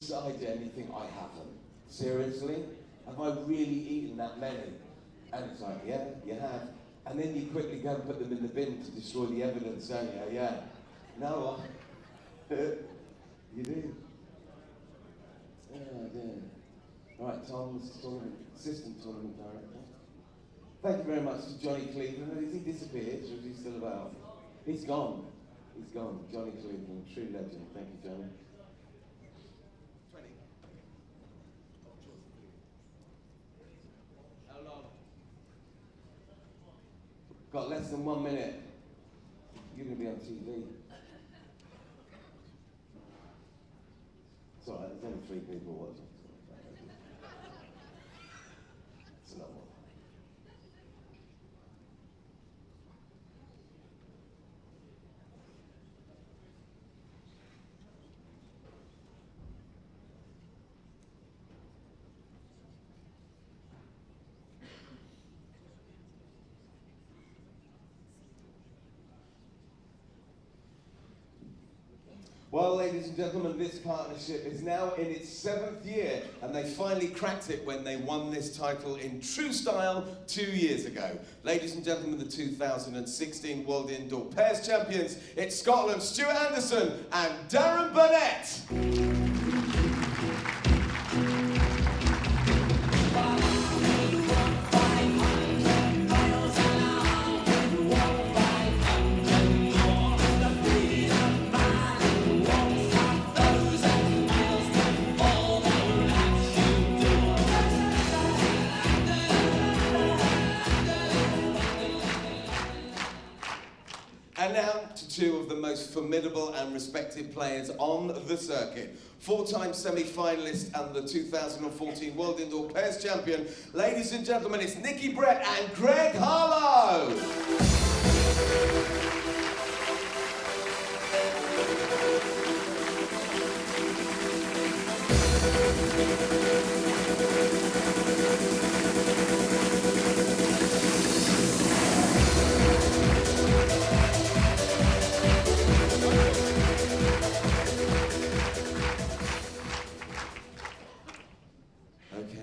Decided anything I haven't. Seriously? Have I really eaten that many? And it's like, yeah, you have. And then you quickly go and put them in the bin to destroy the evidence, don't you? Yeah. No, you do. Yeah, I do. Right, Tom's assistant tournament director. Thank you very much to Johnny Cleveland. Has he disappeared, or is he still about? He's gone. He's gone. Johnny Cleveland, true legend. Thank you, Johnny. 20. How long? Got less than 1 minute. You're going to be on TV. It's all right, there's only 3 people watching. It's a lot more. Well, ladies and gentlemen, this partnership is now in its 7th year, and they finally cracked it when they won this title in true style 2 years ago. Ladies and gentlemen, the 2016 World Indoor Pairs Champions, it's Scotland's Stuart Anderson and Darren Burnett. And now to 2 of the most formidable and respected players on the circuit. 4-time semi-finalist and the 2014 World Indoor Pairs Champion. Ladies and gentlemen, it's Nikki Brett and Greg Harlow.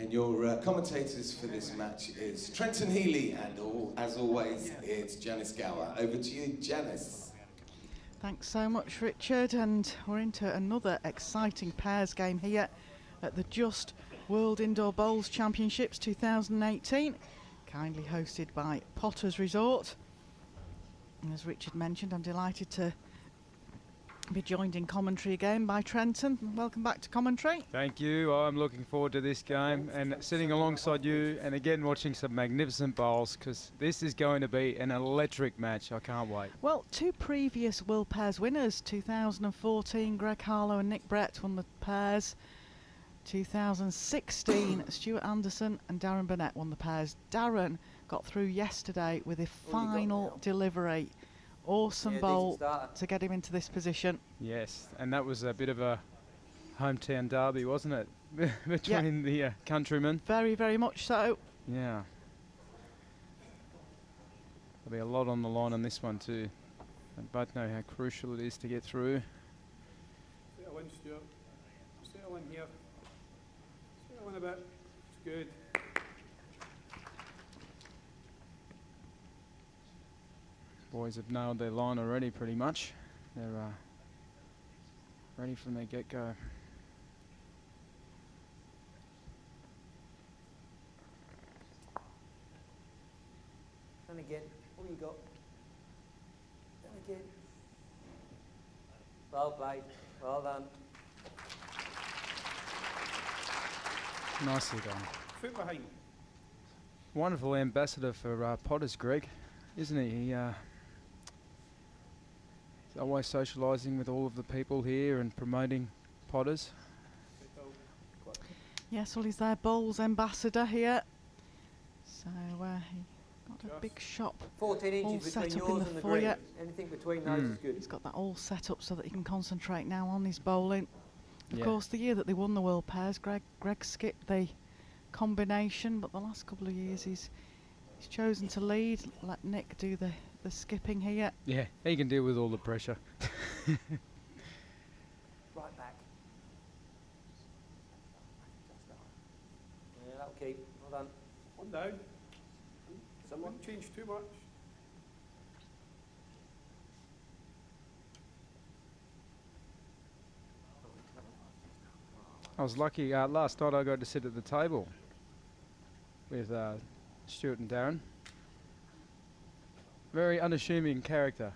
Your commentators for this match is Trenton Healy, and as always, it's Janice Gower. Over to you, Janice. Thanks so much, Richard, and we're into another exciting pairs game here at the Just World Indoor Bowls Championships 2018, kindly hosted by Potters Resort. And as Richard mentioned, I'm delighted to be joined in commentary again by Trenton. Welcome back to commentary. Thank you. I'm looking forward to this game and sitting alongside you and again watching some magnificent bowls, because this is going to be an electric match. I can't wait. Well, 2 previous World Pairs winners, 2014 Greg Harlow and Nick Brett won the pairs. 2016 Stuart Anderson and Darren Burnett won the pairs. Darren got through yesterday with a final delivery. Awesome bowl to get him into this position. Yes, and that was a bit of a hometown derby, wasn't it? Between the countrymen. Very, very much so. Yeah. There'll be a lot on the line on this one too. They both know how crucial it is to get through. Settle in, Stuart. Settle in here. Settle in a bit. It's good. Boys have nailed their line already pretty much. They're ready from their get-go. And again, what you got? And again. Well played, well done. Nicely done. Foot behind. Wonderful ambassador for Potters, Greg, isn't he? He's always socialising with all of the people here and promoting Potters. Yes, well, he's their bowls ambassador here. So he got a big shop 14 inches all between set up in yours the and the foyer. green. Anything between those is good. He's got that all set up so that he can concentrate now on his bowling. Of Yeah. course, the year that they won the World Pairs, Greg skipped the combination, but the last couple of years he's chosen to lead, let Nick do the skipping here. Yeah, he can deal with all the pressure. Right back. One down. Someone change too much. I was lucky last night I got to sit at the table with Stuart and Darren. Very unassuming character,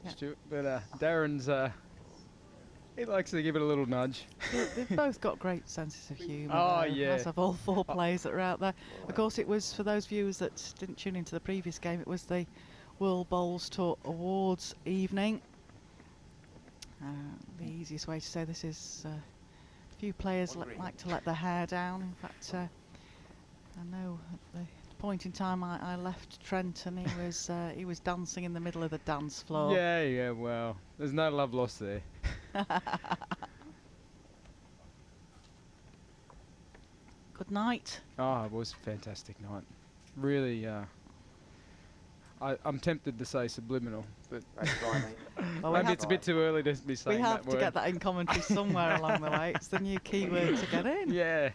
Yeah. Stuart, but Darren's he likes to give it a little nudge. They've both got great senses of humour. Oh, though, yeah. As have all four players that are out there. Of course, it was, for those viewers that didn't tune into the previous game, it was the World Bowls Tour Awards evening. The easiest way to say this is a few players like to let their hair down. In fact, I know at the point in time I left Trent and he was dancing in the middle of the dance floor. Yeah, well, there's no love lost there. Good night. Oh, it was a fantastic night. Really, I'm tempted to say subliminal, but That's right, mate. Well, we maybe have, it's a bit too early to be we saying have that to word. get that in commentary somewhere along the way. It's the new keyword to get in. Yeah.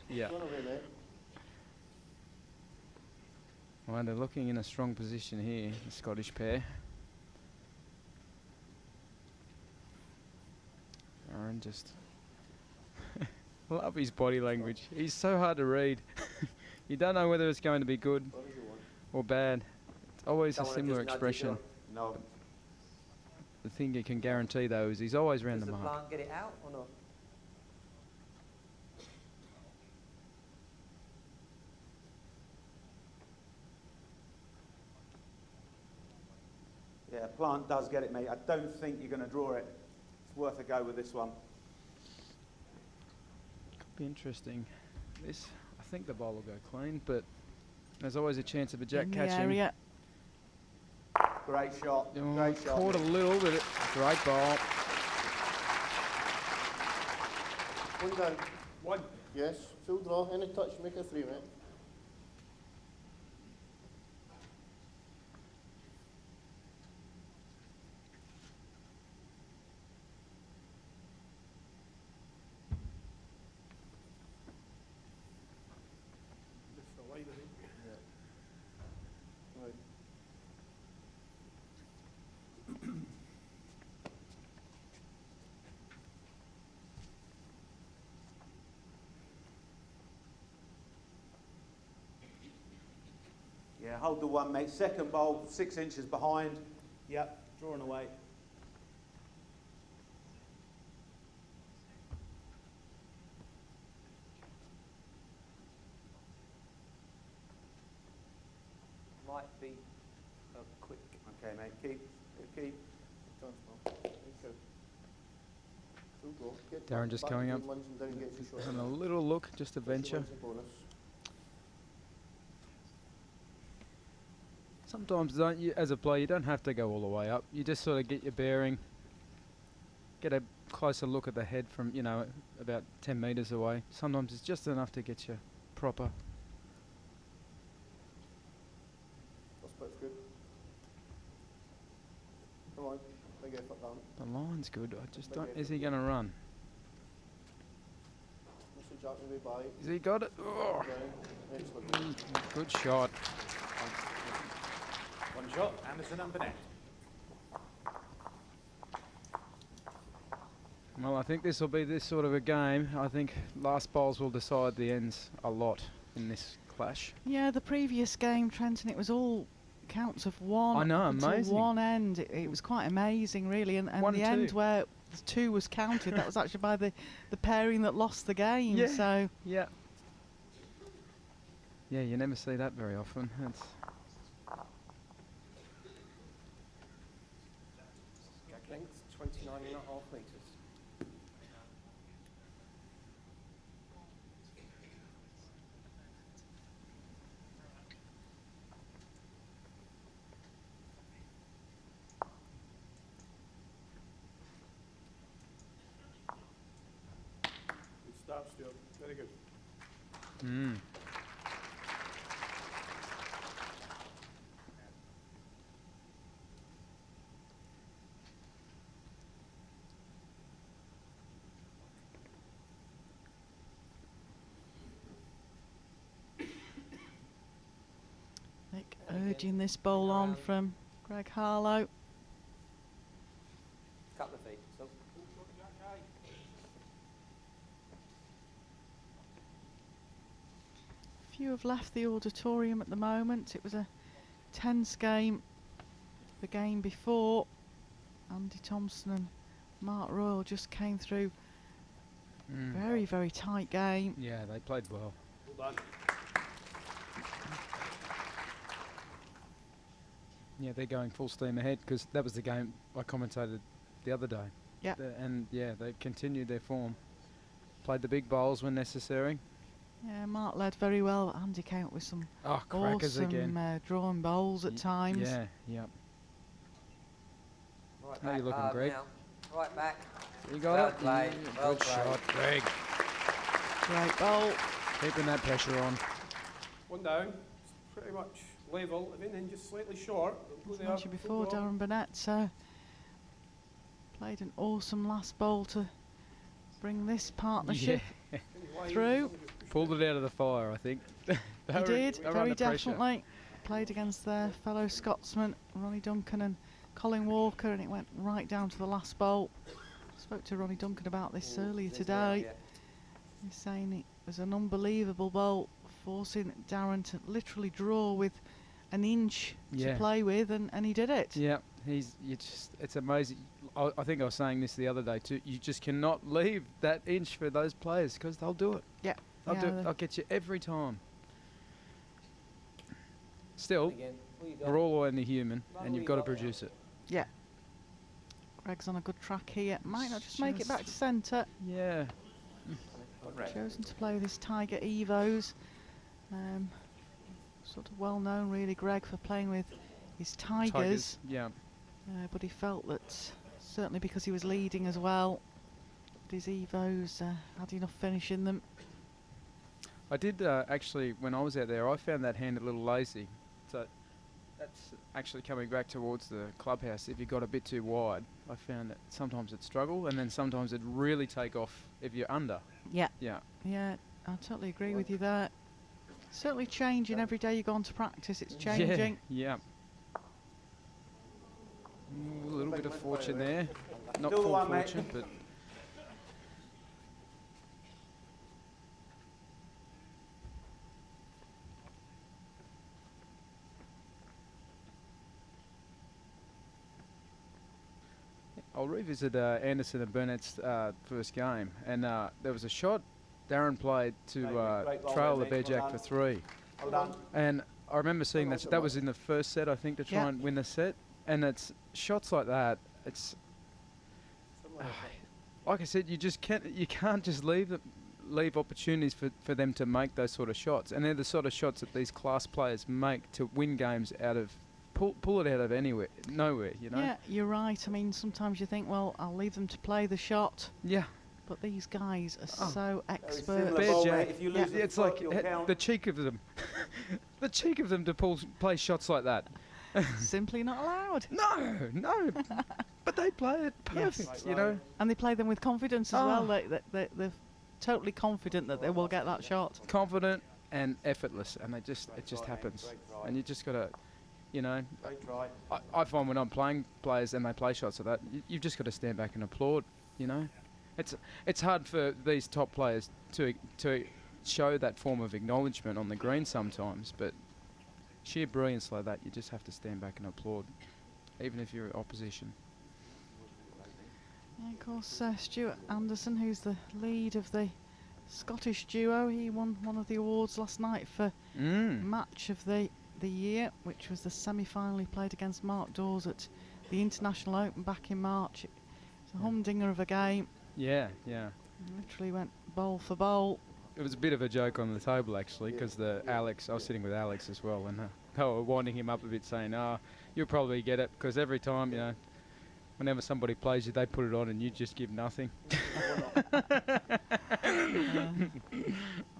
Well, they're looking in a strong position here, the Scottish pair. Aaron just love his body language. He's so hard to read. You don't know whether it's going to be good or bad. It's always a Don't wanna similar just nudge expression. it, No, The thing you can guarantee though is he's always round Does the the mark. plant get it out or not? Yeah, Plant does get it, mate. I don't think you're going to draw it. It's worth a go with this one. Could be interesting. This, I think the ball will go clean, but there's always a chance of a jack In the catching. area. Great shot. Oh, Great shot. caught a little, but great ball. One down. One. Yes. Full draw. Any touch, make a 3, mate. Just the line, I think. Right. Yeah, hold the one, mate. Second bowl, 6 inches behind. Yep, drawing away. Might be a quick. Okay, mate. Keep. Chance, pal. Thank you. Full draw. Get Darren back just to coming game up. ones and down gets your shot. And a little look, just a First venture. one's a bonus. Sometimes, don't you, as a player, you don't have to go all the way up. You just sort of get your bearing, get a closer look at the head from, you know, about 10 metres away. Sometimes it's just enough to get you proper. First bit's good. Come on. Big effort, Dan. The line's good. I just Big don't. effort. Is he going to run? Mr. Jack may be by. Has he got it? Oh, Down. Excellent. good shot. One shot. Anderson and Burnett. Well, I think this will be this sort of a game. I think last bowls will decide the ends a lot in this clash. Yeah, the previous game, Trenton, it was all counts of one. I know, until amazing. one end. It was quite amazing, really. And One the and end two. where the 2 was counted, that was actually by the pairing that lost the game. Yeah. So Yeah. Yeah, you never see that very often. It's Length 29.5 metres. Good start, Stuart. Very good. mm. Urging this bowl on from Greg Harlow. Couple of feet. So Few have left the auditorium at the moment. It was a tense game. The game before, Andy Thompson and Mark Royal just came through. Very, very tight game. Yeah, they played well. Well done. Yeah, they're going full steam ahead because that was the game I commentated the other day. Yeah. And yeah, they continued their form. Played the big bowls when necessary. Yeah, Mark led very well. Andy came up with some Crackers awesome again. drawing bowls at times. Yeah, yeah. right How you back looking, hard Greg? now. Right back. You got Well it? played, Yeah, well good played. shot, Greg. Great bowl. Keeping that pressure on. One down. It's pretty much level. If anything, just slightly short. As mentioned before, Darren Burnett played an awesome last bowl to bring this partnership through. Pulled it out of the fire, I think. He did, they were very under pressure. definitely. Played against their fellow Scotsmen, Ronnie Duncan and Colin Walker, and it went right down to the last bowl. Spoke to Ronnie Duncan about this earlier today. He's saying it was an unbelievable bowl, forcing Darren to literally draw with an inch to play with, and he did it. Yeah, it's amazing. I think I was saying this the other day too. You just cannot leave that inch for those players because they'll do it. Yeah. They'll do it. They'll get you every time. Still, Again. What you got? we're all only human, and you've got to produce it. Yeah. Greg's on a good track here. Might not just make it back to centre. Yeah. Chosen to play with his Tiger Evos. Sort of well known really, Greg, for playing with his Tigers. Yeah. But he felt that certainly because he was leading as well, his Evos had enough finish in them. I did actually, when I was out there, I found that hand a little lazy. So that's actually coming back towards the clubhouse. If you got a bit too wide, I found that sometimes it'd struggle, and then sometimes it'd really take off if you're under. Yeah. Yeah. Yeah, I totally agree with you there. Certainly changing every day you go on to practice, it's changing. Yeah. A little bit of fortune there. Not Do the full one, mate. fortune, but... I'll revisit Anderson and Burnett's first game, and there was a shot Darren played to Great ball trail the there, mate. Bejack Well for done. 3. Well done. And I remember seeing Well that. done. That was in the first set, I think, to try and win the set. And it's shots like that. It's like I said, you can't just leave opportunities for them to make those sort of shots. And they're the sort of shots that these class players make to win games out of pull it out of nowhere. You know. Yeah, you're right. I mean, sometimes you think, well, I'll leave them to play the shot. Yeah. But these guys are so expert. similar Bear ball, Jack. mate. If you lose the It's foot, like you'll count. the cheek of them, the cheek of them to play shots like that. Simply not allowed. No, but they play it Yes. perfect, you know. And they play them with confidence as well. They're totally confident that they will get that shot. Confident and effortless, and it just happens. Great try. And you just gotta, you know. Great try. I find when I'm playing players and they play shots like that, you've just got to stand back and applaud. You know, it's hard for these top players to show that form of acknowledgement on the green sometimes, but sheer brilliance like that, you just have to stand back and applaud, even if you're opposition. And of course, Stuart Anderson, who's the lead of the Scottish duo, he won one of the awards last night for match of the year, which was the semi-final. He played against Mark Dawes at the International Open back in March. It's a humdinger of a game. Yeah. Literally went bowl for bowl. It was a bit of a joke on the table actually, because Alex, I was sitting with Alex as well, and they were winding him up a bit, saying, you'll probably get it, because every time, you know, whenever somebody plays you, they put it on and you just give nothing.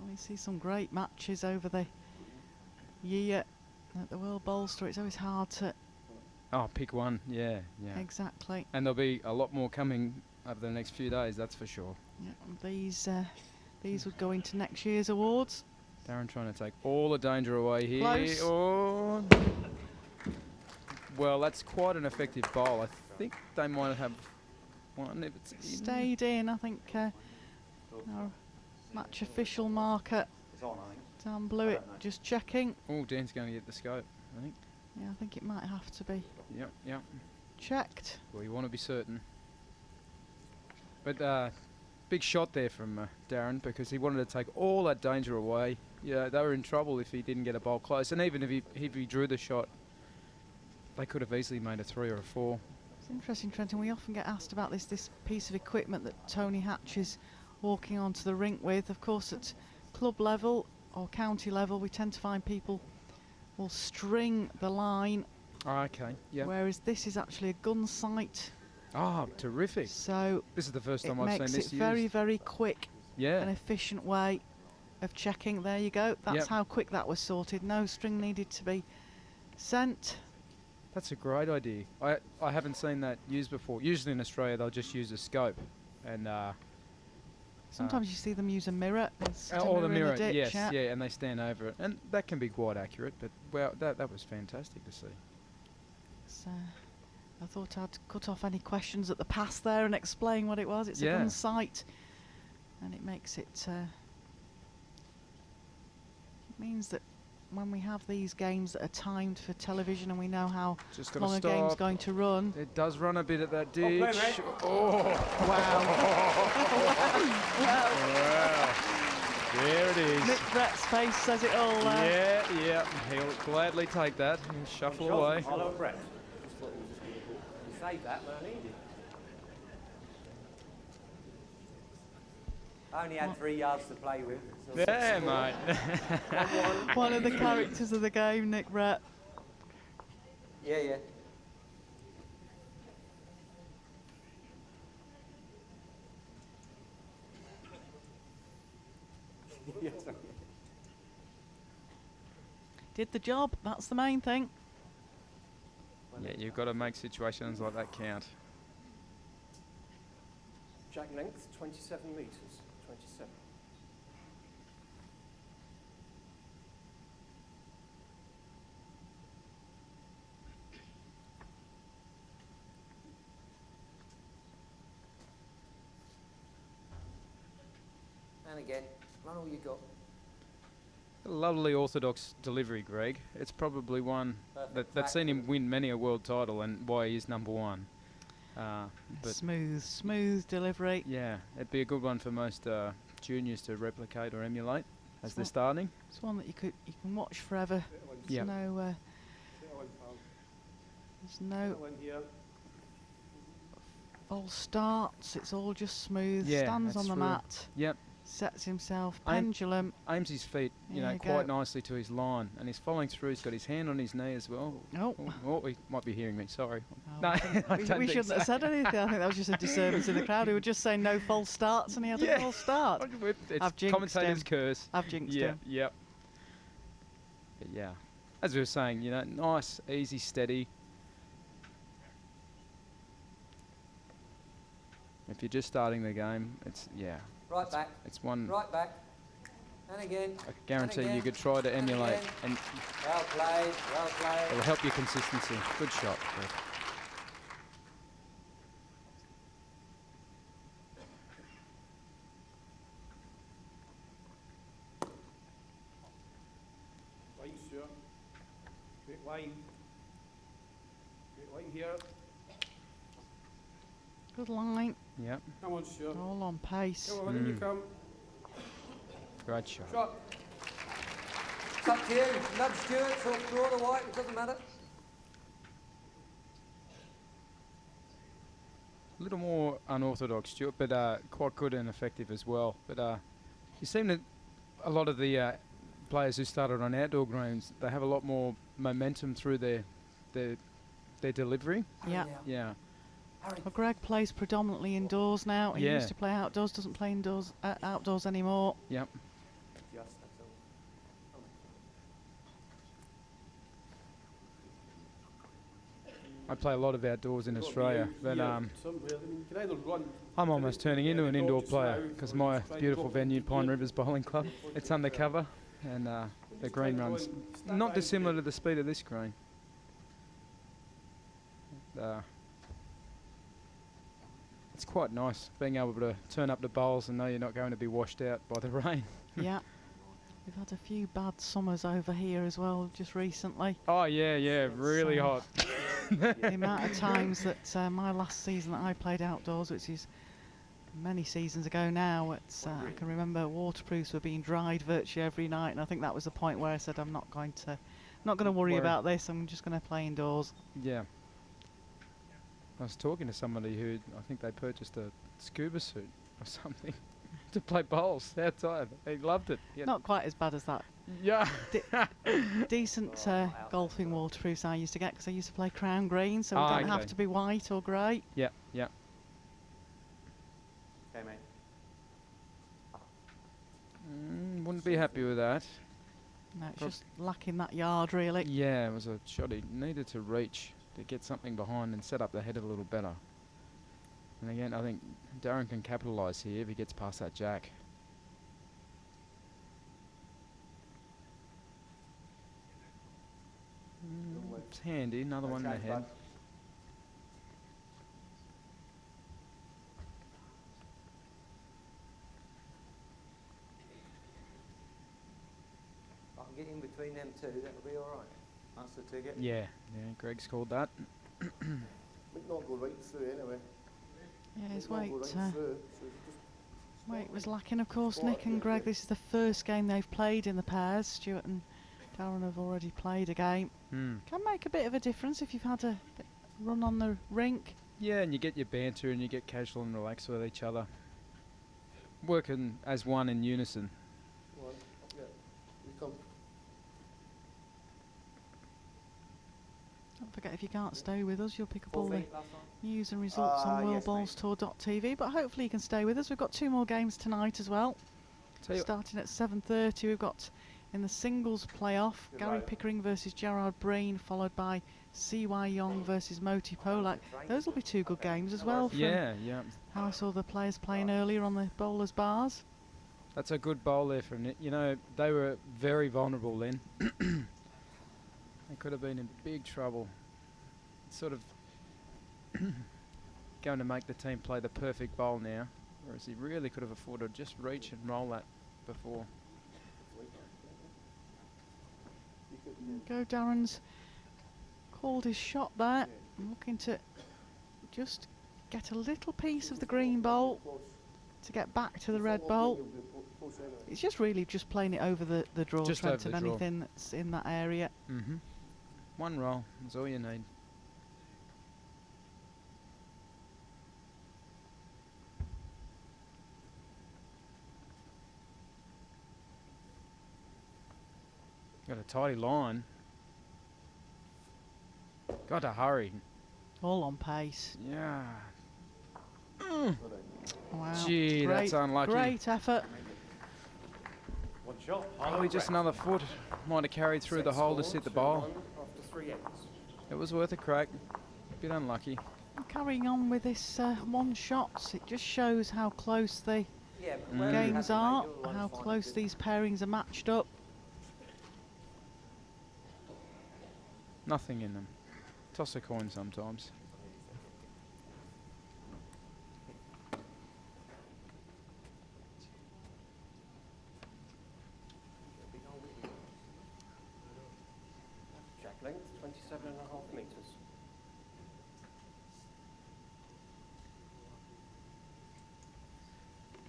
We see some great matches over the year at the World Bowlster. It's always hard to... Pick one, yeah. Exactly. And there'll be a lot more coming over the next few days, that's for sure. Yeah, these would go into next year's awards. Darren trying to take all the danger away here. Close. Oh. Well, that's quite an effective bowl. I think they might have one if it's in. Stayed in, I think. Our match official marker, It's on, I think. Dan Blewett, don't know. just checking. Oh, Dan's going to get the scope, I think. Yeah, I think it might have to be Yep. checked. Well, you want to be certain. But big shot there from Darren, because he wanted to take all that danger away. Yeah, they were in trouble if he didn't get a bowl close, and even if he drew the shot, they could have easily made a 3 or a 4. It's interesting, Trenton. We often get asked about this piece of equipment that Tony Hatch is walking onto the rink with. Of course, at club level or county level, we tend to find people will string the line. Oh, okay. Yeah. Whereas this is actually a gun sight. Oh, terrific. So This is the first it time I've seen makes this it very, used. very quick Yeah. and efficient way of checking. There you go. That's Yep. how quick that was sorted. No string needed to be sent. That's a great idea. I haven't seen that used before. Usually in Australia they'll just use a scope and Sometimes you see them use a mirror. or the mirror, in the ditch, yes, yeah. yeah, and they stand over it, and that can be quite accurate. But well, that was fantastic to see. So, I thought I'd cut off any questions at the pass there and explain what it was. It's a Yeah. gun sight, and it makes it means that when we have these games that are timed for television and we know how Just gotta long a game's stop. going to run. It does run a bit at that play, ditch. mate. Oh, Wow. wow! There it is. Nick Brett's face says it all there. Yeah, he'll gladly take that and shuffle away. Hello, Brett. Save that, weren't he? I only had 3 yards to play with. So There, mate. One of the characters of the game, Nick Brett. yeah. Did the job, that's the main thing. Yeah, you've got to make situations like that count. Jack length, 27 metres. 27. And again, run all you got. A lovely orthodox delivery, Greg. It's probably one Perfect that's seen him tackle. win many a world title and why he's number 1. But Smooth delivery. yeah, it'd be a good one for most juniors to replicate or emulate as they're It's starting. It's one that you can watch forever. There's Yep. no Sit on, pal. there's no Sit on here. false starts. It's all just smooth. Yeah, Stands on that's the true. mat. Yep, Sets himself. I'm- Pendulum. aims his feet, you There know, you quite go. nicely to his line, and he's following through. He's got his hand on his knee as well. Oh. Oh, he might be hearing me. Sorry. Oh, No, I we don't think shouldn't have so. said anything. I think that was just a disturbance in the crowd. He would just say no false starts, and he had Yeah. a false start. It's I've jinxed commentator's him. curse. I've jinxed Yeah, him. yep. But yeah, as we were saying, you know, nice, easy, steady. If you're just starting the game, it's Right back, it's one right back. And again. I guarantee again, you could try to and emulate, again. and Well played, well played. it'll help your consistency. Good shot. Greg. Line, Stuart. Great line. Great line here. Good line. Yep, Come on, Stuart. All on pace. Come on, in you come. great shot. Shot. It's up to you. Nudge Stuart, so draw the white, it doesn't matter. A little more unorthodox, Stuart, but quite good and effective as well. But you seem to, a lot of the players who started on outdoor greens, they have a lot more momentum through their delivery. Yeah. Yeah, Well, Greg plays predominantly indoors now. He Yeah. used to play outdoors, doesn't play indoors, outdoors anymore. yep. Just, that's all. I play a lot of outdoors in Australia, but Somewhere. I mean, you can either run. I'm almost turning into an indoor player because my Just try and beautiful go venue, for Pine the Rivers Bowling Club, it's undercover, and the green runs not dissimilar to the speed of this green. It's quite nice being able to turn up the bowls and know you're not going to be washed out by the rain. Yeah. We've had a few bad summers over here as well just recently. Oh yeah, really hot. The amount of times that my last season that I played outdoors, which is many seasons ago now, I can remember waterproofs were being dried virtually every night, and I think that was the point where I said I'm not going to worry about this. I'm just going to play indoors. Yeah. I was talking to somebody who I think they purchased a scuba suit or something to play bowls outside. He loved it. Not quite as bad as that. Yeah. Decent golfing waterproofs I used to get because I used to play crown green, so it didn't have to be white or grey. Yeah. Okay, mate. Wouldn't be happy with that. No, it's just lacking that yard, really. Yeah, it was a shot he needed to reach to get something behind and set up the head a little better. And again, I think Darren can capitalise here if he gets past that jack. It's handy, another one in the head. I can get in between them two, that'll be all right. That's the ticket. Yeah, Greg's called that. Might not go right through anyway. Yeah, his Might not weight. go right through, so just Weight was lacking, of course. Nick and Greg, this is the first game they've played in the pairs. Stuart and Darren have already played a game. Can make a bit of a difference if you've had a run on the rink. Yeah, and you get your banter and you get casual and relaxed with each other. Working as one in unison. one. Yeah, you come. Don't forget, if you can't stay with us, you'll pick up 4 all the feet last time. news and results on yes, worldbowlstour.tv, but hopefully you can stay with us. We've got 2 more games tonight as well. Starting at 7:30, we've got in the singles playoff, Gary Pickering versus Gerard Breen, followed by C.Y. Young versus Moti Polak. Those will be 2 good games as well. Yeah. How I saw the players playing earlier on the bowlers' bars. That's a good bowl there from Nick. You know, they were very vulnerable then. They could have been in big trouble. Sort of going to make the team play the perfect bowl now, whereas he really could have afforded to just reach and roll that before. Go Darren's called his shot there. Looking to just get a little piece of the green bowl to get back to the red bowl. It's just really just playing it over the draw, Just Trent, and over the draw. anything that's in that area. One roll is all you need. Got a tidy line. Got to hurry. All on pace. Yeah. Wow. Gee, that's unlucky. Great effort. One shot. Probably just another foot. Might have carried through the hole to sit the bowl. After 3 ends. It was worth a crack. Bit unlucky. Carrying on with this 1 shot, it just shows how close the Yeah, but wherever you games have it, mate, are, you're the one how who's fine. close these pairings are matched up. Nothing in them. Toss a coin sometimes. Jack length, 27.5 metres.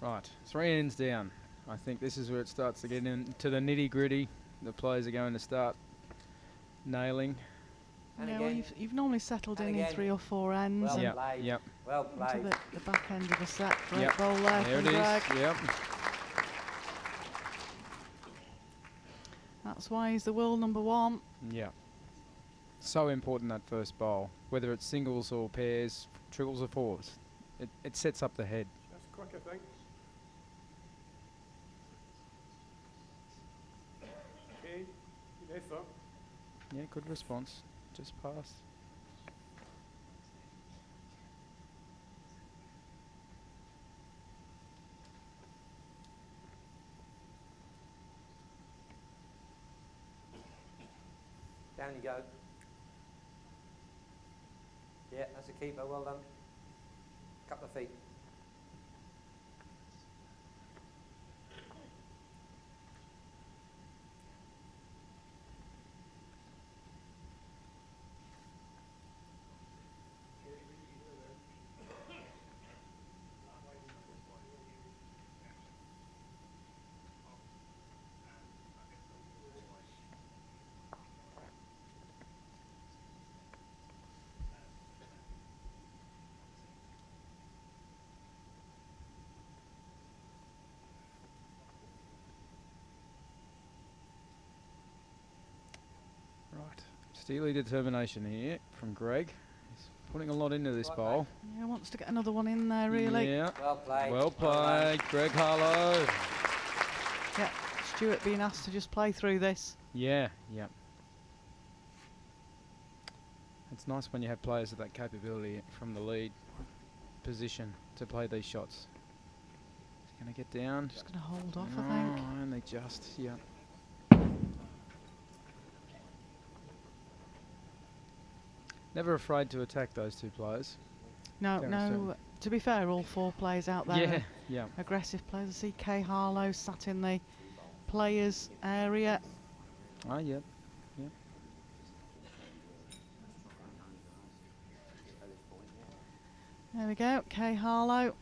Right, 3 ends down. I think this is where it starts to get into the nitty gritty. The players are going to start nailing. And Yeah, well, again. you've normally settled And in again. 3 or 4 ends Well and played. Yep. Well into played. the back end of the set. Great Yep. bowl there There from it is. Greg. Yep. That's why he's the world #1. Yeah. So important that first bowl, whether it's singles or pairs, triples or fours. It sets up the head. That's quick, I think. Okay, good effort. Yeah, good response. Just passed. Down you go. Yeah, that's a keeper. Well done. Couple of feet. Right. Steely determination here from Greg. He's putting a lot into this Right, bowl. Yeah, wants to get another one in there, really. Yeah. Well played. Well played, Greg Harlow. Yeah, Stuart being asked to just play through this. Yeah, yeah. It's nice when you have players with that capability from the lead position to play these shots. He's going to get down. Just going to hold off, I think. Oh, only just, yeah. Never afraid to attack those two players. No, Terence no. Stone. To be fair, all four players out there Yeah, are yeah. aggressive players. I see Kay Harlow sat in the players' area. Ah, yeah. Yeah. There we go, Kay Harlow.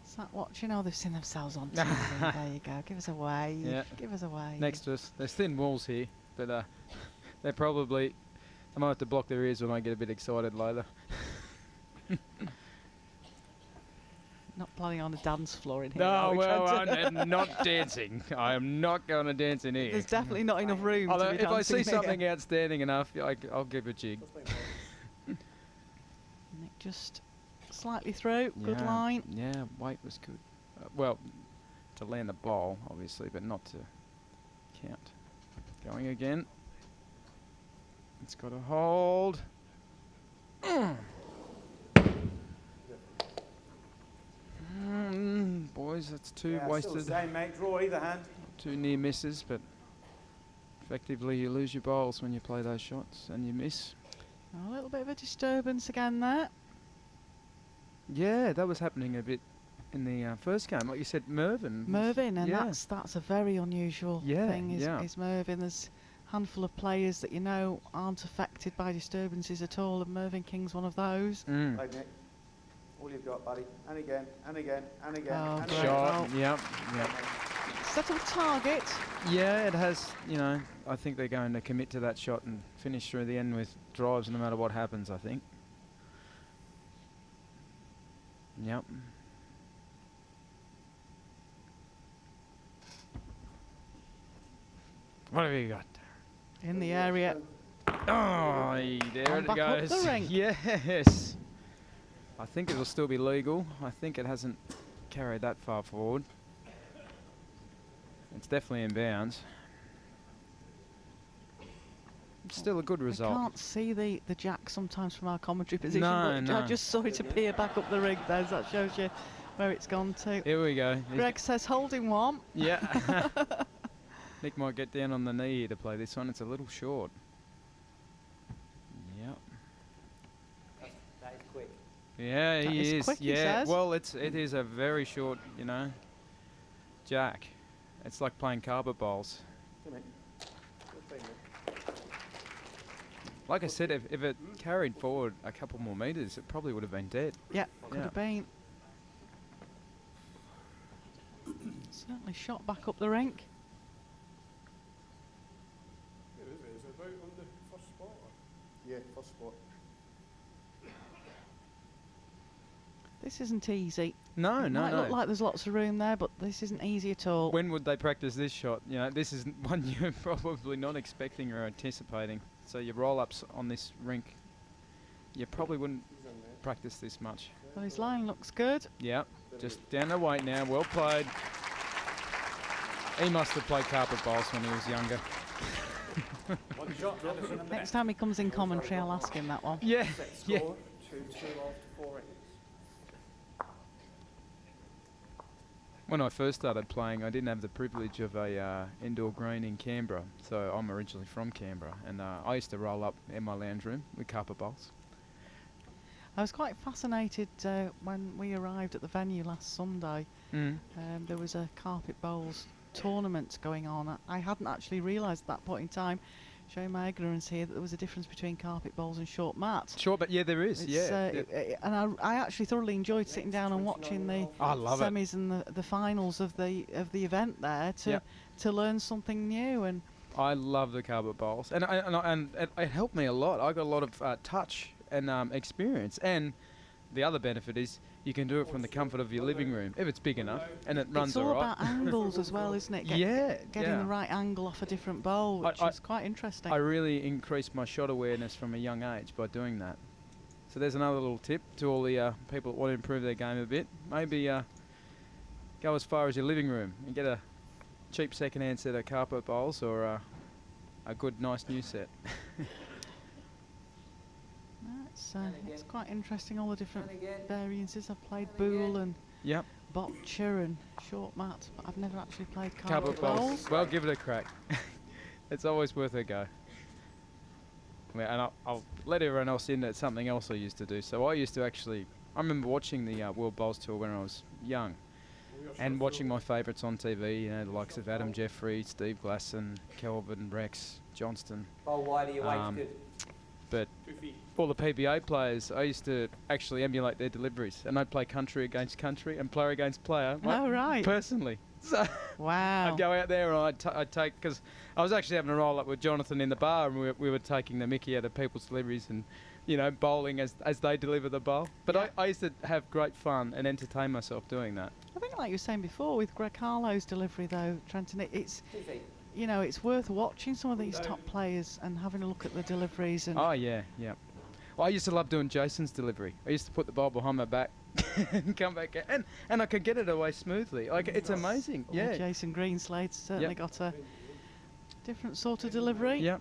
Sat watching. Oh, they've seen themselves on TV. There you go. Give us a wave. Yeah. Give us a wave. Next to us. There's thin walls here, but they're probably... I might have to block their ears when I get a bit excited later. Not planning on a dance floor in here. No, are we, well, Trenton? I'm not dancing. I am not going to dance in here. There's definitely not enough room Although to be if I dancing see here. something outstanding enough, I'll give a jig. Nick just slightly through. Good Yeah, line. Yeah, weight was good. Well, to land the ball, obviously, but not to count. Going again. It's got a hold. Boys, that's two Yeah, still the wasted. same, mate. Draw either hand. Two near misses, but effectively you lose your bowls when you play those shots and you miss. A little bit of a disturbance again there. Yeah, that was happening a bit in the first game. Like you said, Mervyn. Mervyn, and yeah. that's a very unusual Yeah, thing, yeah. is Mervyn. There's a handful of players that you know aren't affected by disturbances at all, and Mervyn King's one of those. Mm. Play, Nick. All you've got, buddy. And again, and again, and again, Oh, and great. again. Shot, Well. yep, yep. Set of a target. Yeah, it has, you know, I think they're going to commit to that shot and finish through the end with drives no matter what happens, I think. Yep. What have you got? In the area. Oh, there it back up goes. the rink. Yes. I think it'll still be legal. I think it hasn't carried that far forward. It's definitely in bounds. It's still a good I result. can't see the jack sometimes from our commentary position, No, but no. I just saw it appear back up the ring there, so that shows you where it's gone to. Here we go. Greg says holding one. Yeah. Nick might get down on the knee here to play this one. It's a little short. Yep. That is quick. Yeah, That he is is. quick, he Yeah. says. Well, it is a very short, you know, jack. It's like playing carpet bowls. Come in. Good thing, Nick. Like I said, if it carried forward a couple more metres, it probably would have been dead. Yeah, could Yeah. have been. Certainly shot back up the rink. Is it about on the first spot? Or? Yeah, first spot. This isn't easy. No, It no, might no. look like there's lots of room there, but this isn't easy at all. When would they practice this shot? You know, this is one you're probably not expecting or anticipating. So your roll-ups on this rink, you probably wouldn't practice this much. Well, his line looks good. Yeah, just down the weight now. Well played. He must have played carpet bowls when he was younger. One shot, Anderson. Next time he comes in commentary, I'll ask him that one. Yeah, Set yeah. score 2-2 after 4 innings. When I first started playing, I didn't have the privilege of a indoor green in Canberra. So I'm originally from Canberra, and I used to roll up in my lounge room with carpet bowls. I was quite fascinated when we arrived at the venue last Sunday. There was a carpet bowls tournament going on. I hadn't actually realised at that point in time, showing my ignorance here, that there was a difference between carpet bowls and short mat. Sure, but yeah, there is. And I actually thoroughly enjoyed sitting down and watching the semis and the finals of the event there to learn something new. And I love the carpet bowls, and it helped me a lot. I got a lot of touch and experience, and the other benefit is you can do it from the comfort of your living room if it's big enough, and it runs all right. It's all about angles as well, isn't it? Getting the right angle off a different bowl, which is quite interesting. I really increased my shot awareness from a young age by doing that. So there's another little tip to all the people that want to improve their game a bit. Maybe go as far as your living room and get a cheap second-hand set of carpet bowls or a good, nice new set. It's quite interesting, all the different variances. I've played boule and boccia and short mat, but I've never actually played carpet bowls. Well, give it a crack. It's always worth a go. And I'll let everyone else in at something else I used to do. So I remember watching the World Bowls Tour when I was young, and watching my favourites on TV, you know, the likes of Adam Jeffrey, Steve Glasson, Kelvin, Rex, Johnston. Bowl wider, your weight's good. But all the PBA players, I used to actually emulate their deliveries, and I'd play country against country and player against player. Personally. So wow. I'd go out there and I'd take, because I was actually having a roll up with Jonathan in the bar, and we were taking the mickey out of people's deliveries and, you know, bowling as they deliver the bowl. But I used to have great fun and entertain myself doing that. I think, like you were saying before, with Greg Harlow's delivery though, Trenton, it's, you know, it's worth watching some of these top players and having a look at the deliveries. And oh yeah. Well, I used to love doing Jason's delivery. I used to put the bowl behind my back and come back out, and I could get it away smoothly. Like, it's amazing. Yeah. Jason Greenslade's certainly got a different sort of delivery. Yep.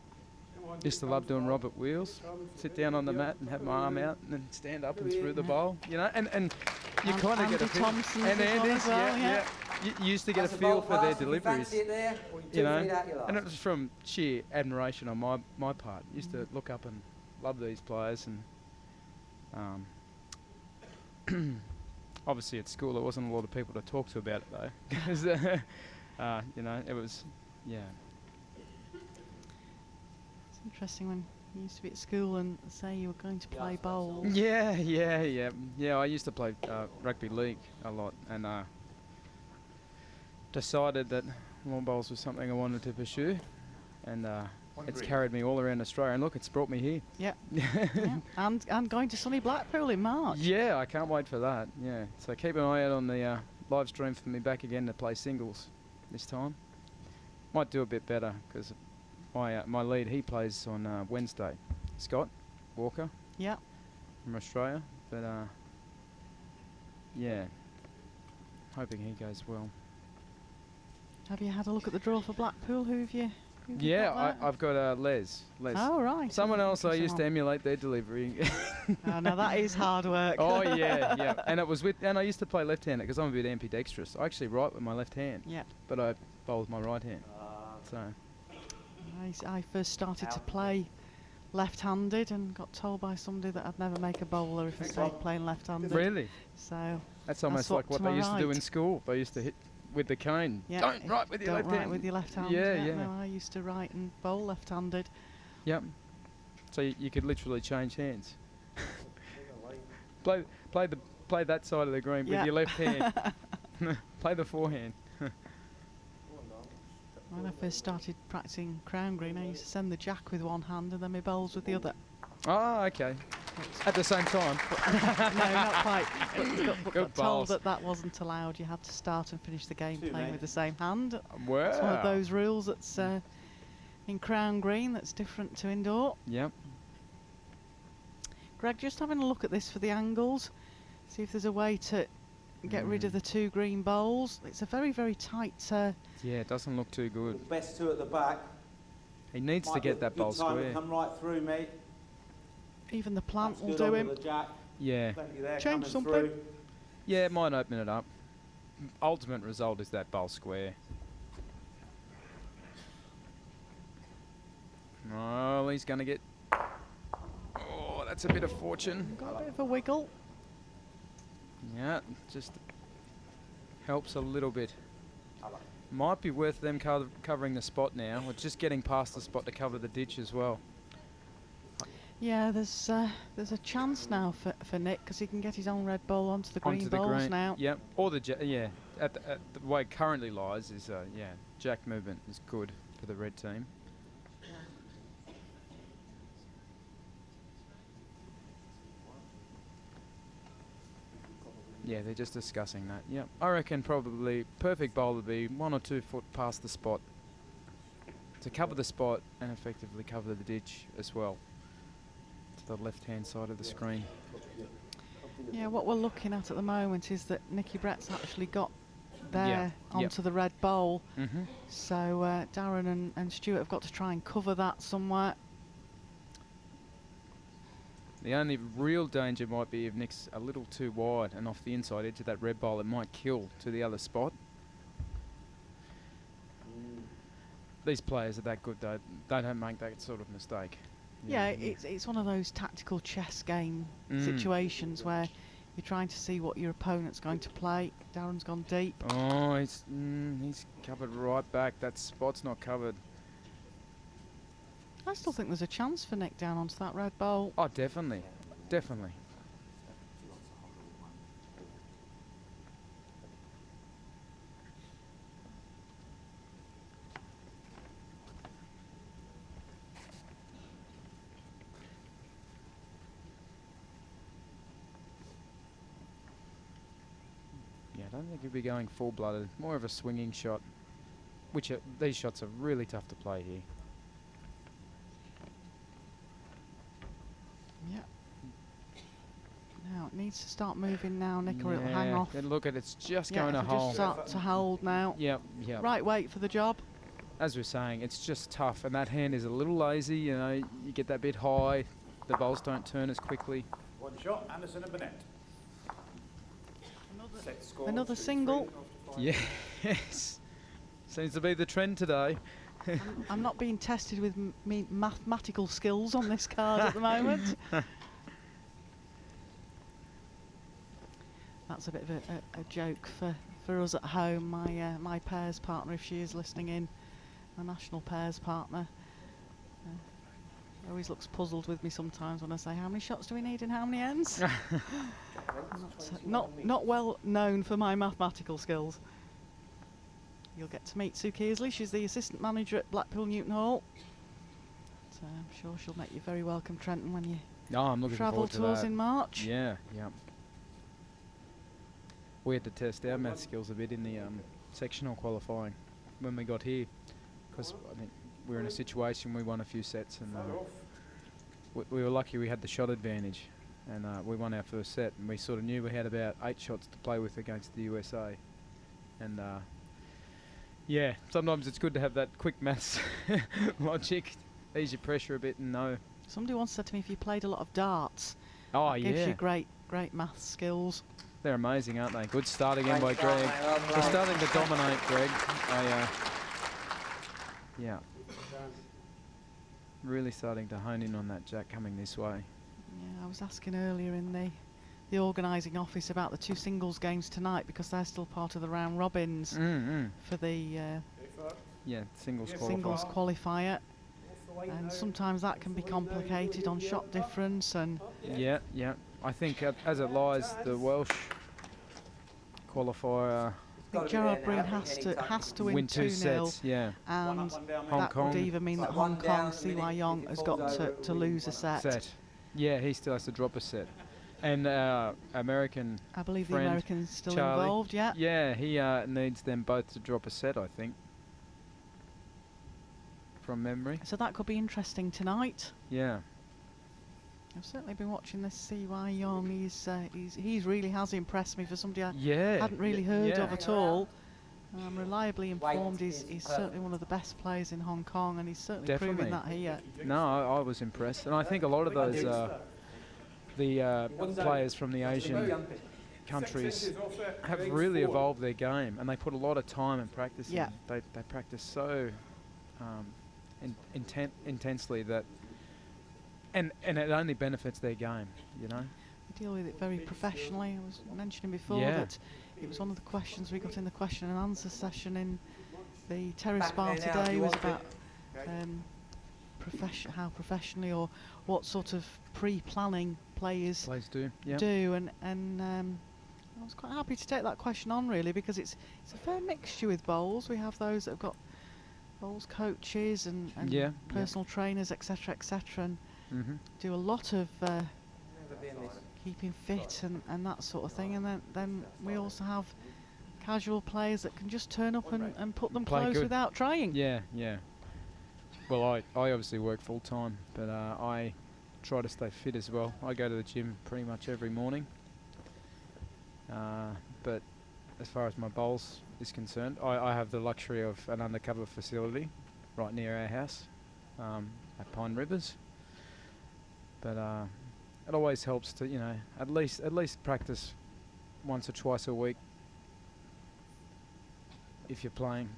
Used to love doing Robert Wheels. Sit down on the mat and have my arm out and then stand up and through the bowl. You know, and you kind of get a feel. And Andy's, yeah. You used to get a feel for their deliveries. You know, and it was from sheer admiration on my part. Used to look up and love these players, and obviously at school there wasn't a lot of people to talk to about it though, because you know, it was It's interesting when you used to be at school and say you were going to play bowls. Yeah. I used to play rugby league a lot, and decided that long bowls was something I wanted to pursue, and it's carried me all around Australia, and look, it's brought me here. Yeah. And going to sunny Blackpool in March. Yeah, I can't wait for that. Yeah, so keep an eye out on the live stream for me back again to play singles this time. Might do a bit better because my lead, he plays on Wednesday. Scott Walker. Yeah. From Australia, but yeah, hoping he goes well. Have you had a look at the draw for Blackpool? Who have you? I've got Les. Oh, right. Someone else I used to emulate their delivery. Oh, no, that is hard work. Oh, yeah. And it was and I used to play left-handed because I'm a bit ambidextrous. I actually write with my left hand. Yeah. But I bowl with my right hand. So. I first started to play left-handed and got told by somebody that I'd never make a bowler if I stayed playing left-handed. Really? So. That's almost like what they used to do in school. They used to hit with the cane. Yeah, don't write with your left hand. Don't write with your left hand. Yeah. No, I used to write and bowl left-handed. Yep. So you could literally change hands. play that side of the green with your left hand. Play the forehand. When I first started practicing crown green, I used to send the jack with one hand and then my bowls with the other. Oh, okay. At the same time? No, not quite. But got told balls. that wasn't allowed. You had to start and finish the game playing with the same hand. Wow. It's one of those rules that's in crown green that's different to indoor. Yep. Greg, just having a look at this for the angles, see if there's a way to get rid of the two green bowls. It's a very, very tight... yeah, it doesn't look too good. The best two at the back. He needs to get that bowl square. Come right through, mate. Even the plant That's will good do onto him. the jack. Yeah. Change something. Through. Yeah, it might open it up. Ultimate result is that bowl square. Oh, he's going to get... Oh, that's a bit of fortune. Got a bit of a wiggle. Yeah, just helps a little bit. Might be worth them covering the spot now, or just getting past the spot to cover the ditch as well. Yeah, there's a chance now for Nick, because he can get his own red ball onto the green balls now. Yep, or the at the way it currently lies is jack movement is good for the red team. Yeah, they're just discussing that. Yep, I reckon probably perfect bowl would be 1 or 2 foot past the spot to cover the spot and effectively cover the ditch as well to the left-hand side of the screen. Yeah, what we're looking at the moment is that Nicky Brett's actually got there onto the red bowl. So Darren and Stuart have got to try and cover that somewhere. The only real danger might be if Nick's a little too wide and off the inside edge of that red bowl, it might kill to the other spot. These players are that good though, they don't make that sort of mistake. Yeah, it's one of those tactical chess game situations where you're trying to see what your opponent's going to play. Darren's gone deep. Oh, he's covered right back. That spot's not covered. I still think there's a chance for Nick down onto that red bowl. Oh, definitely. Definitely. Yeah, I don't think he'll be going full-blooded. More of a swinging shot, which these shots are really tough to play here. Yeah. Now it needs to start moving now, Nick, or it'll hang off. Then look at it's just going to it'll hold. just start to hold now. Yep. Right weight for the job. As we're saying, it's just tough, and that hand is a little lazy. You know, you get that bit high, the bowls don't turn as quickly. One shot, Anderson and Burnett. Another single. Yes. Seems to be the trend today. I'm not being tested with me mathematical skills on this card at the moment. That's a bit of a joke for us at home. My pairs partner, if she is listening in, my national pairs partner, always looks puzzled with me sometimes when I say, how many shots do we need in how many ends? not well known for my mathematical skills. You'll get to meet Sue Kearsley. She's the assistant manager at Blackpool Newton Hall. So I'm sure she'll make you very welcome, Trenton, when you I'm looking travel forward to to us that. in March. Yeah. We had to test our math skills a bit in the sectional qualifying when we got here, because I think we were in a situation we won a few sets, and we were lucky we had the shot advantage, and we won our first set, and we sort of knew we had about 8 shots to play with against the USA, and yeah, sometimes it's good to have that quick maths logic, ease your pressure a bit and know. Somebody once said to me, if you played a lot of darts, that gives you great math skills. They're amazing, aren't they? Good start again by Greg. They're starting to dominate, Greg. Yeah. Really starting to hone in on that jack coming this way. Yeah, I was asking earlier in the organising office about the 2 singles games tonight, because they're still part of the round robins for the singles qualifier. And sometimes that can be complicated on shot difference and... Yeah. I think as it lies, the Welsh qualifier... I think Gerard Breen has to win 2-0, sets, and Hong that Kong would either mean that Hong Kong, CY Yong, has got to lose a set. Yeah, he still has to drop a set. And American I believe the friend, American's still Charlie, involved, yeah. Yeah, he needs them both to drop a set, I think, from memory. So that could be interesting tonight. Yeah. I've certainly been watching this CY Young. He's really has impressed me for somebody I hadn't really heard of at all. I'm reliably informed he's certainly one of the best players in Hong Kong, and he's certainly proving that here. No, I was impressed, and I think a lot of those the players from the Asian countries have really evolved their game, and they put a lot of time and practice in. They practice so intensely that And it only benefits their game, you know. We deal with it very professionally. I was mentioning before Yeah. that it was one of the questions we got in the question and answer session in the terrace Back bar there now if today you was want it. about how professionally or what sort of pre-planning players Players do, yeah. do, and I was quite happy to take that question on really, because it's a fair mixture with bowls. We have those that have got bowls coaches and Yeah, personal trainers, etc., etc., and Mm-hmm. do a lot of Never been this. keeping fit and that sort of thing. And then we also have casual players that can just turn up and put them Play close good. without trying. Yeah, yeah. Well, I obviously work full time, but I try to stay fit as well. I go to the gym pretty much every morning. But as far as my bowls is concerned, I have the luxury of an undercover facility right near our house at Pine Rivers. But it always helps to, you know, at least practice once or twice a week if you're playing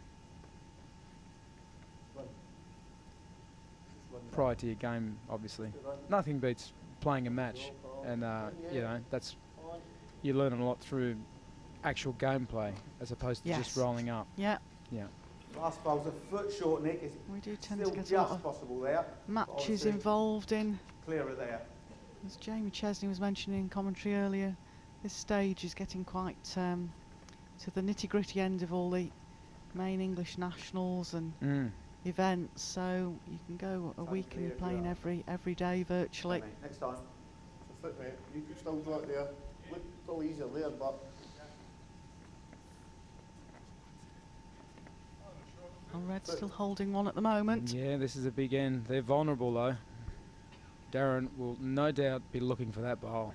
prior to your game. Obviously, nothing beats playing a match, and you know, you learn a lot through actual gameplay as opposed to just Yes. rolling up. Yeah, Yeah. Last bowl's a foot short, Nick. It's we do tend still to get a lot just of possible there. matches Obviously, involved in, clearer there. as Jamie Chesney was mentioning in commentary earlier, this stage is getting quite to the nitty-gritty end of all the main English nationals and events, so you can go a week clear and if playing you every day virtually. Okay, next time. So fit, mate. You could still go out there. Look still easier there, but And Red's still holding one at the moment. Yeah, this is a big end. They're vulnerable though. Darren will no doubt be looking for that bowl.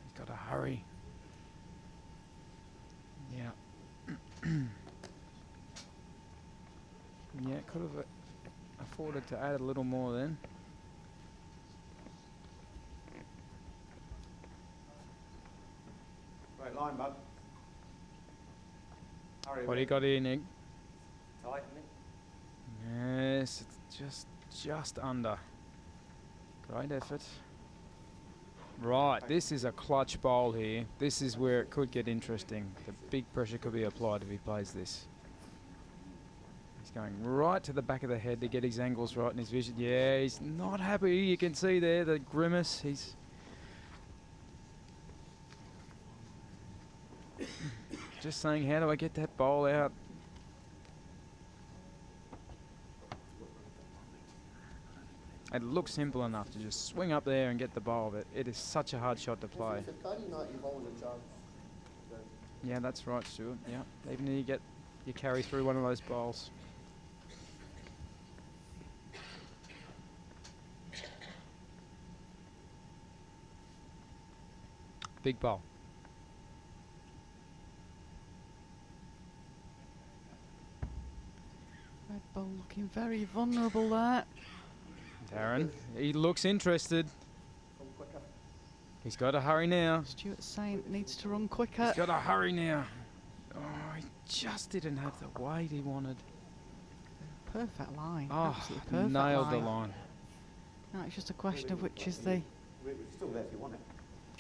He's got to hurry. Yeah. Yeah, could have afforded to add a little more then. Great line, bud. Hurry What do with you it. got here, Nick? Tight, isn't it? Yes, it's just under. Great effort. Right, this is a clutch bowl here. This is where it could get interesting. The big pressure could be applied if he plays this. He's going right to the back of the head to get his angles right and his vision. Yeah, he's not happy. You can see there the grimace. He's just saying, how do I get that bowl out? It looks simple enough to just swing up there and get the bowl, but it is such a hard shot to play. if you're carrying that, you've always a chance. Yeah, that's right, Stuart. Yeah, even if you carry through one of those bowls. Big bowl. Red Bull looking very vulnerable there. Darren, he looks interested. Come quicker. He's got to hurry now. Stuart saying it needs to run quicker. He's got to hurry now. Oh, he just didn't have the weight he wanted. Perfect line. Oh, Absolutely perfect nailed the line. line. Now it's just a question of which is the It's still there if you want it.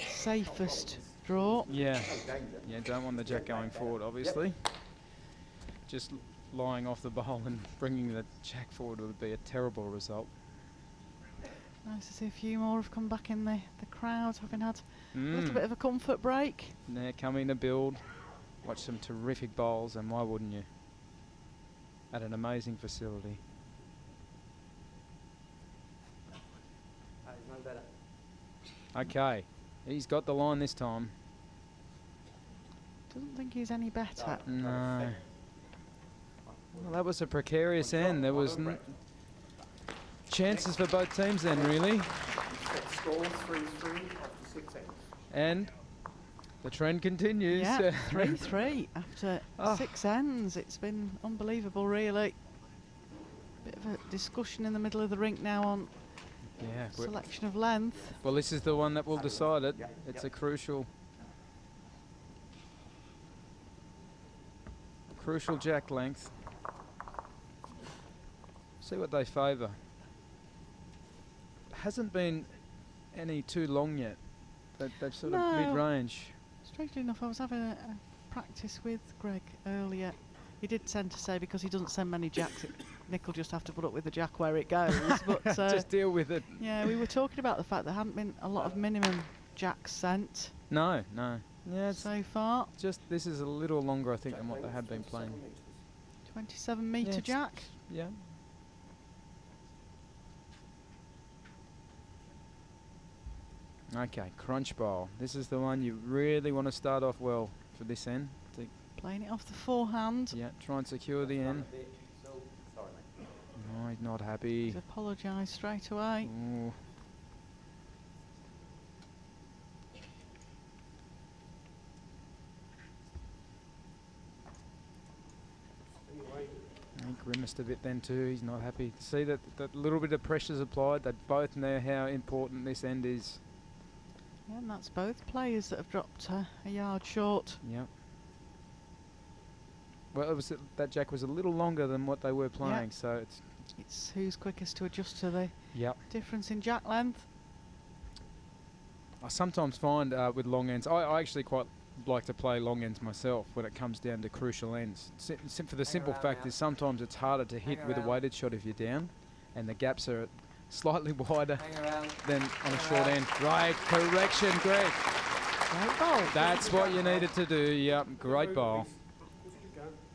safest draw. Yeah. No danger. Yeah, don't want the jack going forward, obviously. Just lying off the bowl and bringing the jack forward would be a terrible result. Nice to see a few more have come back in the crowd, having had a little Mm. bit of a comfort break. They're coming to build. Watch some terrific bowls, and why wouldn't you? At an amazing facility. That is no better. Okay, he's got the line this time. Doesn't think he's any better. No. Well, that was a precarious end. There was chances for both teams then, really. Set score 3-3 after 6 ends. And the trend continues. Yeah, 3-3 after Oh. 6 ends. It's been unbelievable, really. Bit of a discussion in the middle of the rink now on Yeah. selection of length. Well, this is the one that will decide it. It's a crucial. Crucial jack length. See what they favour. Hasn't been any too long yet. They've sort of mid-range. Strangely enough, I was having a practice with Greg earlier. He did tend to say because he doesn't send many jacks, Nick will just have to put up with the jack where it goes. But just deal with it. Yeah, we were talking about the fact there hadn't been a lot of minimum jacks sent. No. Yeah, so far. Just this is a little longer, I think, than what they had been playing. 27 metre jack. Yeah. Okay, crunch bowl. This is the one you really want to start off well for this end. Playing it off the forehand. Yeah, try and secure the end. No, he's not happy. He's apologised straight away. Ooh. He grimaced a bit then too. He's not happy. See that little bit of pressure's applied. They both know how important this end is. Yeah, and that's both players that have dropped a yard short. Yep. Well, that jack was a little longer than what they were playing, so it's who's quickest to adjust to the difference in jack length. I sometimes find with long ends, I actually quite like to play long ends myself when it comes down to crucial ends. For the simple fact is sometimes it's harder to hit with a weighted shot if you're down, and the gaps are slightly wider than on a short end. Right, correction, Greg. Great ball. That's what you needed to do. Yep, great ball.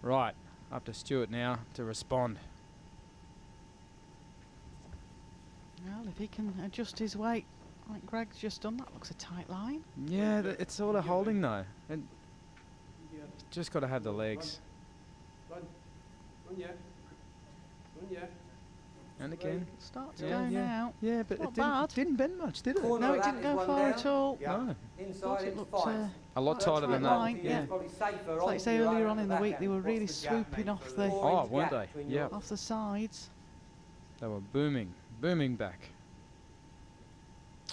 Right, up to Stuart now to respond. Well, if he can adjust his weight, like Greg's just done, that looks a tight line. Yeah, it's sort of holding though, and just got to have the legs. Run yeah. And again. Start to go now. Yeah, but it didn't bend much, did it? No, it didn't go far at all. No. Inside it it's looked fine. A lot tighter than that. Line, yeah. Like I say, earlier on in the week, they were really swooping off the weren't they? Yeah. off the sides. They were booming back.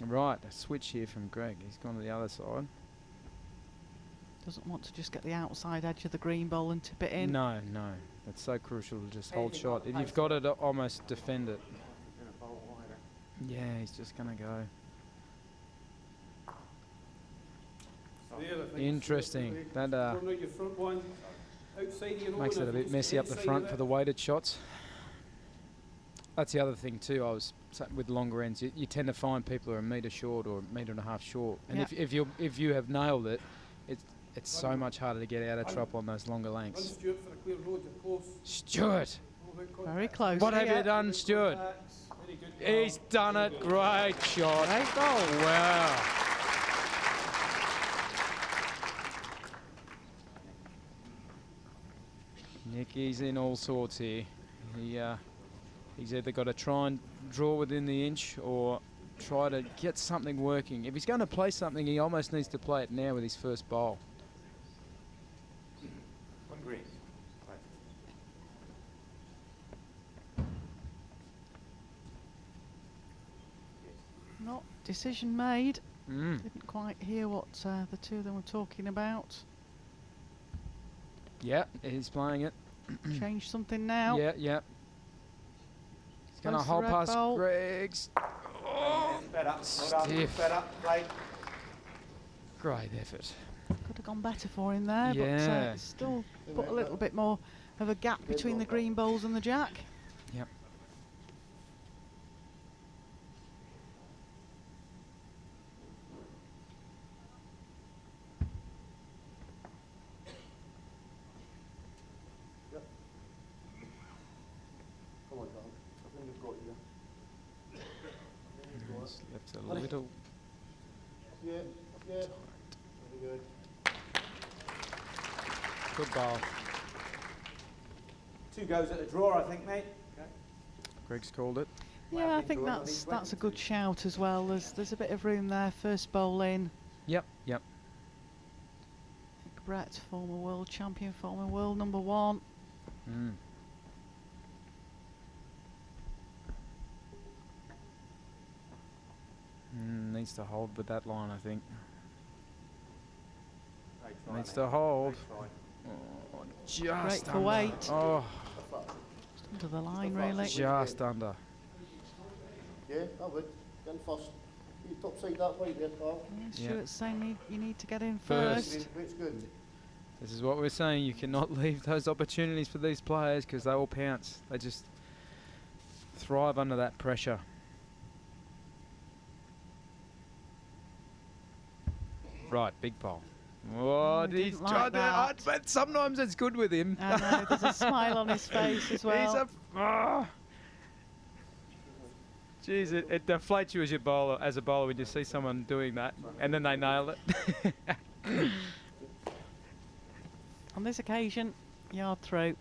Right, a switch here from Greg. He's gone to the other side. Doesn't want to just get the outside edge of the green ball and tip it in. No. That's so crucial to just hold shot. If you've got it, almost defend it. Yeah, he's just going to go. Interesting. That makes it a bit messy up the front for the weighted shots. That's the other thing too. I was with longer ends. You tend to find people are a metre short or a metre and a half short, and if you have nailed it, it's so much harder to get out of trouble on those longer lengths. Stuart, very close. What have you done, Stuart? He's done it. Great shot. Great goal. Wow. Nicky's in all sorts here. He's either got to try and draw within the inch or try to get something working. If he's going to play something, he almost needs to play it now with his first bowl. Not decision made. Didn't quite hear what the two of them were talking about. Yeah, he's playing it. Change something now. Yeah. He's going to hold past Greg's. Oh, stiff. Great effort. Could have gone better for him there, but still put a little bit more of a gap between the green bowls and the jack. Yep. Left a little. Yeah. Very good. Good ball. 2 goes at the draw, I think, mate. Greg's called it. Yeah, I think that's a good shout as well. There's a bit of room there. First bowl in. Yep. Brett, former world champion, former world number 1. Needs to hold with that line, I think. Needs to hold. Oh, Just Great for under. weight. Oh, Just under the line, really. just under. Yeah, I would. Get in first. You top side that weight there, Carl. Yeah, Yeah. Stuart's saying you need to get in First. first. Weight's good. This is what we're saying. You cannot leave those opportunities for these players because they all pounce. They just thrive under that pressure. Right, big pole. What didn't he's like trying that. to. But sometimes it's good with him. I know, there's a smile on his face as well. He's a. Jeez, it deflates you as your bowler, as a bowler, when you see someone doing that, and then they nail it. On this occasion, yard through.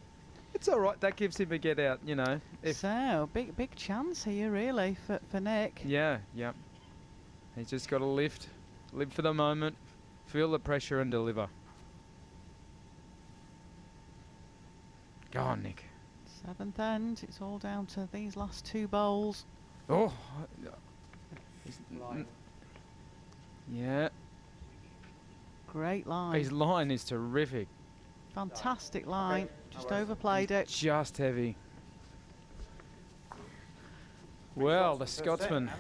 It's all right. That gives him a get out, you know. So big chance here, really, for Nick. Yeah. He's just got to live for the moment, feel the pressure, and deliver. Go on, Nick. Seventh end. It's all down to these last two bowls. Oh. Yeah. Great line. His line is terrific. Fantastic line. Just overplayed it. Just heavy. Well, the Scotsman,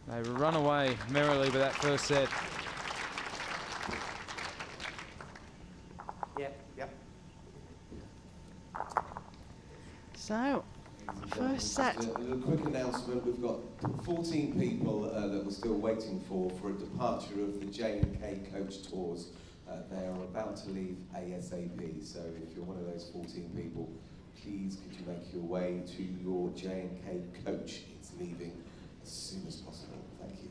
they run away merrily with that first set. Yeah. So, first set. Just a quick announcement. We've got 14 people that we're still waiting for a departure of the J&K coach tours. They are about to leave ASAP, so if you're one of those 14 people, please could you make your way to your J&K coach. It's leaving as soon as possible. Thank you.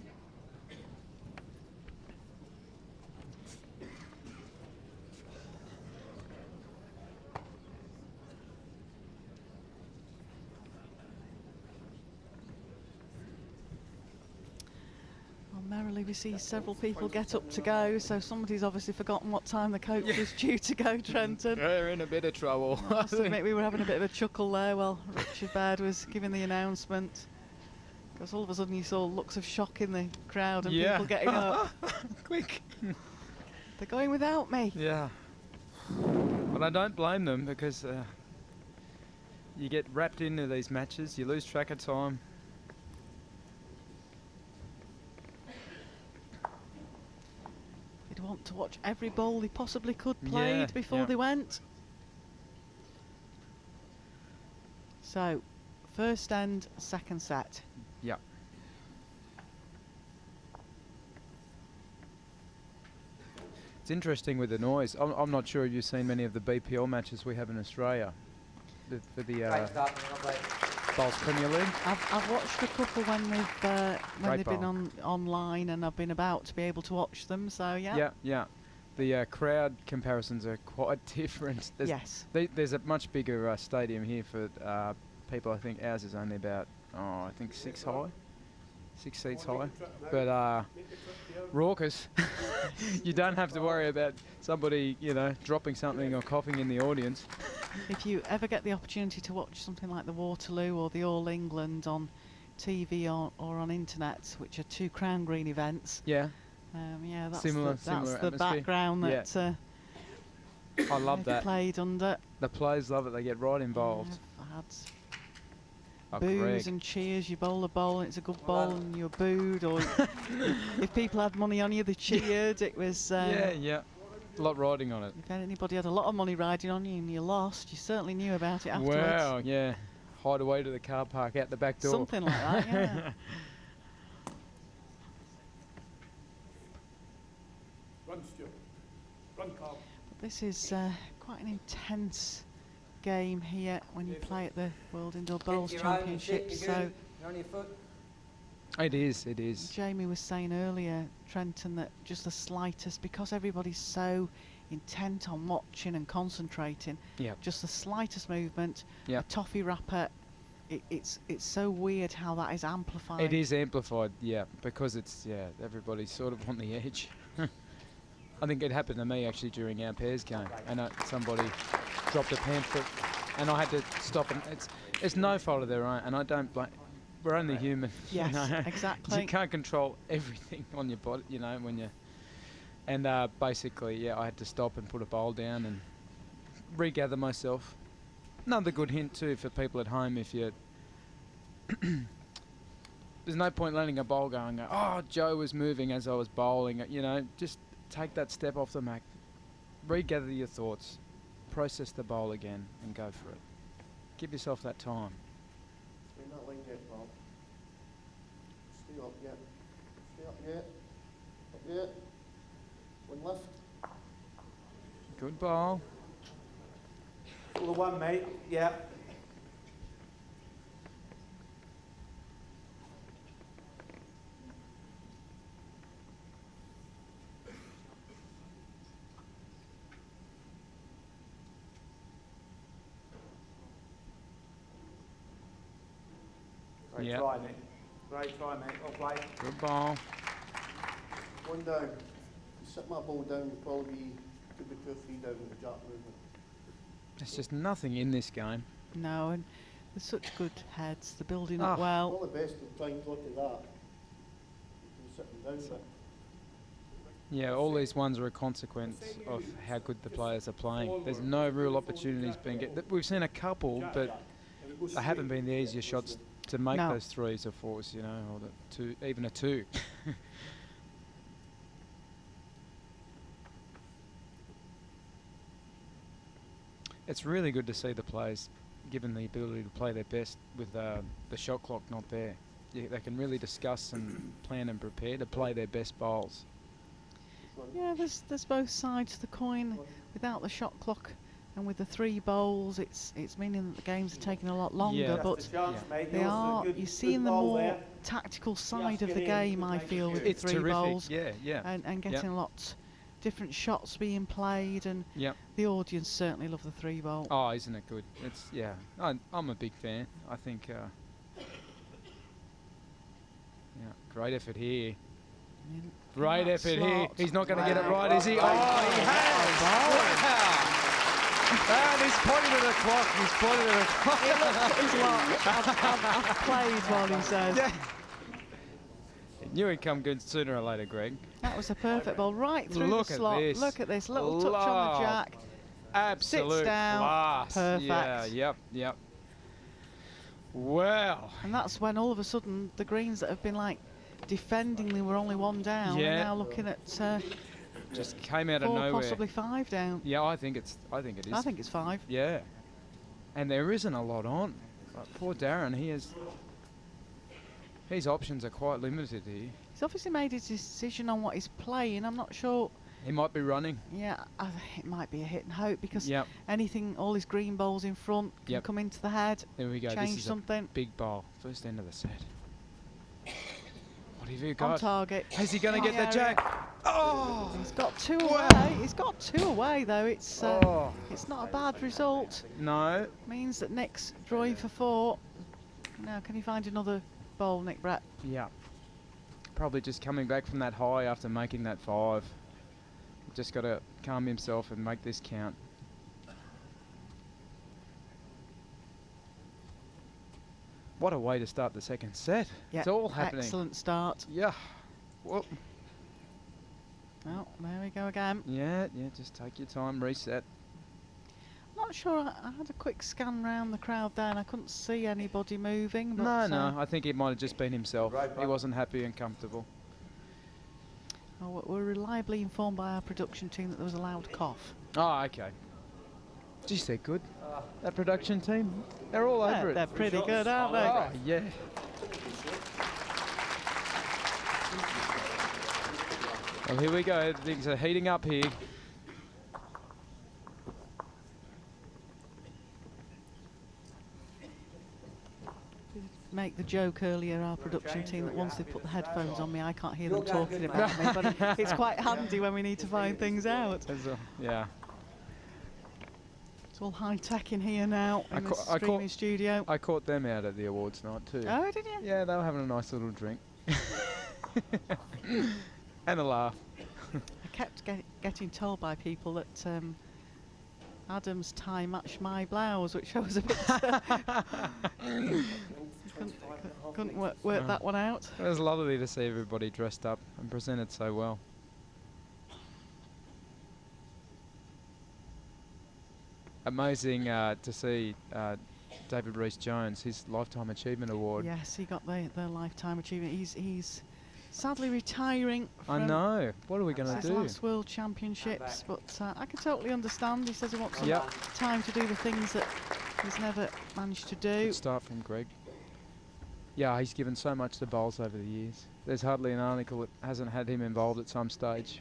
Well, merrily we see several people get up to go, so somebody's obviously forgotten what time the coach was due to go, Trenton. They're in a bit of trouble. I must admit we were having a bit of a chuckle there while Richard Baird was giving the announcement. Because all of a sudden you saw looks of shock in the crowd and people getting up. Quick. They're going without me. Yeah. But I don't blame them because you get wrapped into these matches, you lose track of time. He'd want to watch every bowl he possibly could played Yeah, before yeah. they went. So, first end, second set. Yeah. It's interesting with the noise. I'm not sure if you've seen many of the BPL matches we have in Australia. For the Great start, great. Bowls Premier League. I've watched a couple when they've been bowl. online, and I've been about to be able to watch them. So yeah. Yeah. The crowd comparisons are quite different. Yes. There's a much bigger stadium here for people. I think ours is only about, I think 6 seats high. But raucous. You don't have to worry about somebody, dropping something or coughing in the audience. If you ever get the opportunity to watch something like the Waterloo or the All England on TV or on internet, which are two Crown Green events, Yeah. that's Similar the atmosphere. background Yeah. that I love they've that. played under. The players love it. They get right involved. I've had Oh, boos Greg. and cheers. You bowl a bowl and it's a good Well bowl and you're booed, or if people had money on you, they cheered. It was. Yeah. A lot riding on it. If anybody had a lot of money riding on you and you lost, you certainly knew about it afterwards. Wow, yeah. Hide away to the car park out the back door. Something like that, yeah. Run, Stuart. Run, Carl. This is quite an intense game here when you play at the World Indoor Bowls Kick your own, shit, Championships. you're So good. You're on your foot. It is. Jamie was saying earlier, Trenton, that just the slightest, because everybody's so intent on watching and concentrating, Yep. just the slightest movement, Yep. a toffee wrapper, it's so weird how that is amplified. It is amplified, yeah, because it's, everybody's sort of on the edge. I think it happened to me actually during our pairs game, and somebody dropped a pamphlet, and I had to stop, and it's no fault of their own, and I don't blame. We're only human. Yes, exactly. You can't control everything on your body, when you. And basically, I had to stop and put a bowl down and regather myself. Another good hint too for people at home, if you there's no point letting a bowl go and go, oh, Joe was moving as I was bowling. You know, just take that step off the mat, regather your thoughts, process the bowl again, and go for it. Give yourself that time. Stay in that line yet, Bob. Stay up yet. Stay up yet. Up yet. One left. Good bowl. All the one, mate. Yeah. Great Yep. try, mate. Great try, mate. Well played. Good ball. One down. You set my ball down, you probably could be 2 or 3 down with the jack movement. There's just nothing in this game. No, and there's such good heads. They're building Ah. up well. All the best to try and look at that. You can sit them down, but Yeah, all these ones are a consequence of how good the players are playing. There's no real opportunities being we've seen a couple, but they haven't been the easiest shots to make No. those 3s or 4s, you know, or the 2, even a 2. It's really good to see the players given the ability to play their best with the shot clock not there. Yeah, they can really discuss and plan and prepare to play their best bowls. Yeah, there's both sides of the coin. Without the shot clock and with the 3 bowls, it's meaning that the games are taking a lot longer. Yeah. But That's the chance, mate. they Yours is a are. good- You're good seeing the bowl more there. tactical side Just of the get in, game. good I make feel it with good. the It's 3 terrific. bowls. Yeah, yeah. And getting lots different shots being played, and Yep. the audience certainly love the 3 bowl. Oh, isn't it good? It's I'm a big fan. I think. Great effort here. Great that effort here. slot. He's not going to get it Wow. right, is he? Oh, he has! Wow! And he's pointing at the clock. He's pointing at the clock. He looked at his watch. I've played while he says. Yeah. Knew he'd come good sooner or later, Greg. That was a perfect ball right through Look the at slot. this. Look at this little touch on the Lob. jack. Absolute down. class. Perfect. Yeah, yep. Well. And that's when all of a sudden the greens that have been like defending, they were only 1 down. Yeah. We're now looking at Just came out of 4, nowhere. possibly 5 down. Yeah, I think it is. I think it's 5. Yeah. And there isn't a lot on. But poor Darren, his options are quite limited here. He's obviously made his decision on what he's playing. I'm not sure. He might be running. Yeah, it might be a hit and hope because Yep. anything, all his green balls in front can Yep. come into the head, There we go. change This is something. a big bowl. First end of the set. What have you On got? target. Is he going to get Yeah, the jack? Oh! He's got 2 Wow. away. He's got 2 away though. It's not a bad result. No. Means that Nick's drawing for 4. Now, can he find another bowl, Nick Brett? Yeah. Probably just coming back from that high after making that 5. Just got to calm himself and make this count. What a way to start the second set. Yeah, It's all happening. excellent start. Yeah. Well, Oh, there we go again. yeah, just take your time, reset. Not sure. I had a quick scan round the crowd there and I couldn't see anybody moving. But No, I think it might have just been himself. Right, He Bob. wasn't happy and comfortable. we're reliably informed by our production team that there was a loud cough. Oh, okay. Geez, they're good. That production team, they're all over it. They're pretty good, aren't they? Oh, yeah. Well, here we go. Things are heating up here. Make the joke earlier, our production team, that once they put the headphones on me, I can't hear them talking about me. But it's quite handy when we need to find things out. Yeah. It's all high tech in here now in the I streaming studio. I caught them out at the awards night too. Oh, did you? Yeah, they were having a nice little drink. And a laugh. I kept getting told by people that Adam's tie matched my blouse, which I was a bit couldn't work that one out. It was lovely to see everybody dressed up and presented so well. amazing to see David Rees-Jones, his Lifetime Achievement Award. Yes, he got the Lifetime Achievement. He's sadly retiring I from know. What are we going to his do? last World Championships, but I can totally understand. He says he wants some Yep. time to do the things that he's never managed to do. Good start from Greg. Yeah, he's given so much to bowls over the years. There's hardly an article that hasn't had him involved at some stage,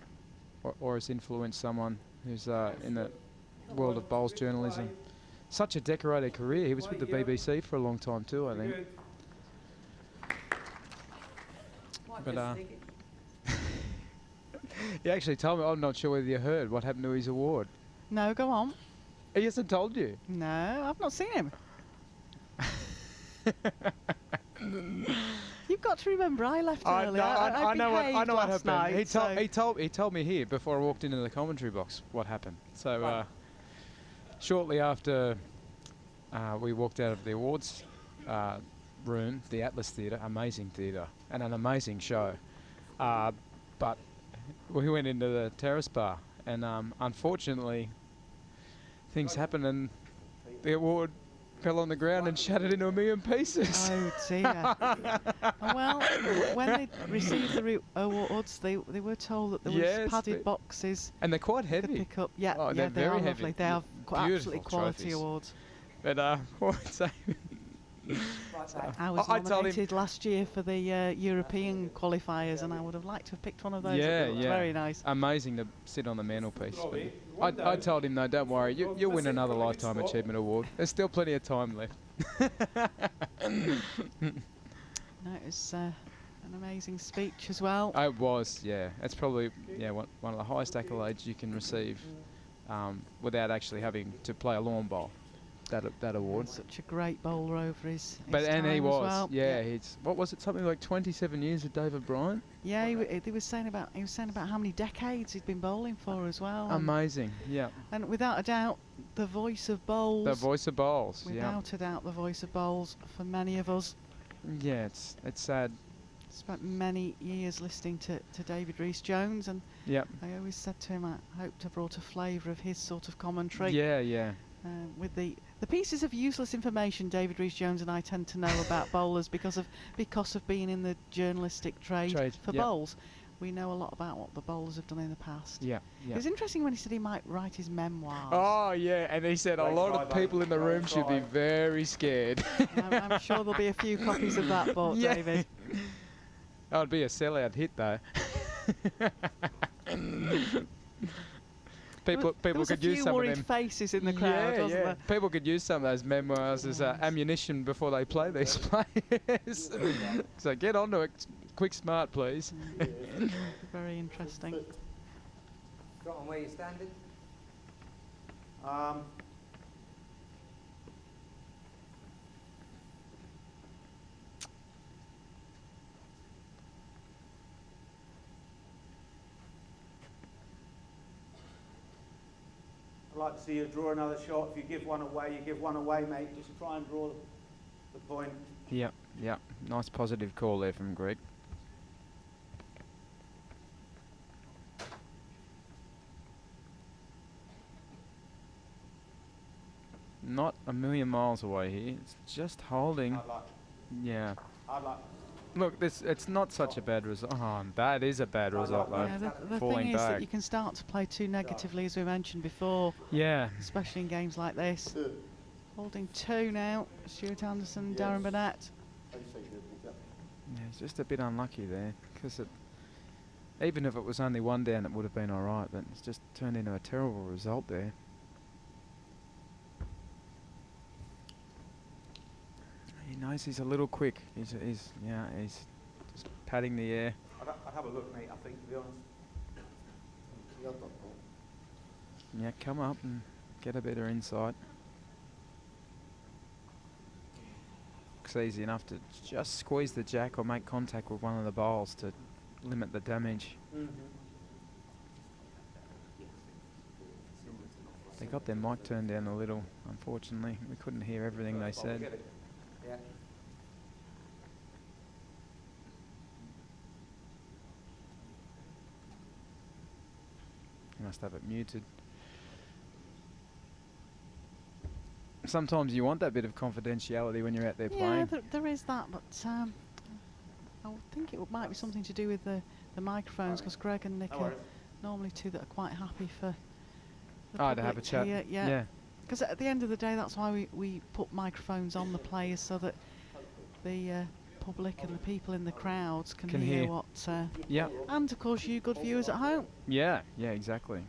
or has influenced someone who's in the world of bowls journalism. Such a decorated career. He was with the BBC for a long time too, I think. But he actually told me, I'm not sure whether you heard what happened to his award. No, go on. He hasn't told you. No, I've not seen him. You've got to remember, I left early. I know what last happened. night, He told me here before I walked into the commentary box what happened. So shortly after we walked out of the awards room, the Atlas Theatre, amazing theatre and an amazing show, but we went into the terrace bar and unfortunately things happened and the award fell on the ground and shattered into a million pieces. Oh dear. Well, when they received the awards, they were told that there was padded boxes. And they're quite to heavy. pick up. Yeah, Oh, yeah, they're they very are heavy. lovely. They are absolutely quality trophies. awards. But I was I told him- nominated last year for the European qualifiers, and I would have liked to have picked one of those. Yeah, It looked yeah. very nice. Amazing to sit on the mantelpiece. But I told him, no, don't worry, you'll win another Lifetime Achievement Award. There's still plenty of time left. No, it was an amazing speech as well. It was, yeah. It's probably one of the highest accolades you can receive without actually having to play a lawn bowl. That award. Such a great bowler over his And time he as was, well. yeah. He's what was it? Something like 27 years with David Bryant. Yeah, he was saying about how many decades he'd been bowling for as well. Amazing, yeah. And without a doubt, the voice of bowls. The voice of bowls, yeah. Without a doubt, the voice of bowls for many of us. Yeah, it's sad. Spent many years listening to David Rees-Jones, and Yep. I always said to him I hope to have brought a flavour of his sort of commentary. Yeah, yeah. With the pieces of useless information David Rees-Jones and I tend to know about bowlers because of being in the journalistic trade for yep. bowls. We know a lot about what the bowlers have done in the past. Yeah, yeah. It was interesting when he said he might write his memoirs. Oh, yeah, and he said a lot of people in the room should be very scared. I'm sure there'll be a few copies of that bought, Yeah. David. That would be a sellout hit, though. People there was could a use few some of worried them. faces in the crowd, wasn't there? People could use some of those memoirs as ammunition before they play these players. So get on to it, quick, smart, please. Very interesting. Got on where you're standing? I'd like to see you draw another shot. If you give one away, you give one away, mate. Just try and draw the point. Yep, yep. Nice positive call there from Greg. Not a million miles away here. It's just holding. Yeah. Look, it's not such a bad result. Oh, that is a bad result, though. Yeah, the Falling thing is back. that you can start to play too negatively, as we mentioned before, Yeah. especially in games like this. Holding two now, Stuart Anderson, Darren Burnett. Yeah, it's just a bit unlucky there, because even if it was only one down, it would have been all right, but it's just turned into a terrible result there. He knows he's a little quick. He's just patting the air. I'd have a look, mate, I think, to be honest. Yeah, come up and get a better insight. Looks easy enough to just squeeze the jack or make contact with one of the bowls to limit the damage. They got their mic turned down a little, unfortunately. We couldn't hear everything they said. Yeah. You must have it muted. sometimes you want that bit of confidentiality when you're out there Yeah, playing. there is that, but I would think it might be something to do with the microphones, because Greg and Nick are normally two that are quite happy for the To have a public chat. here, yeah. Because at the end of the day, that's why we put microphones on the players, so that the public and the people in the crowds can hear what... yeah. And, of course, you good viewers at home. Yeah, exactly.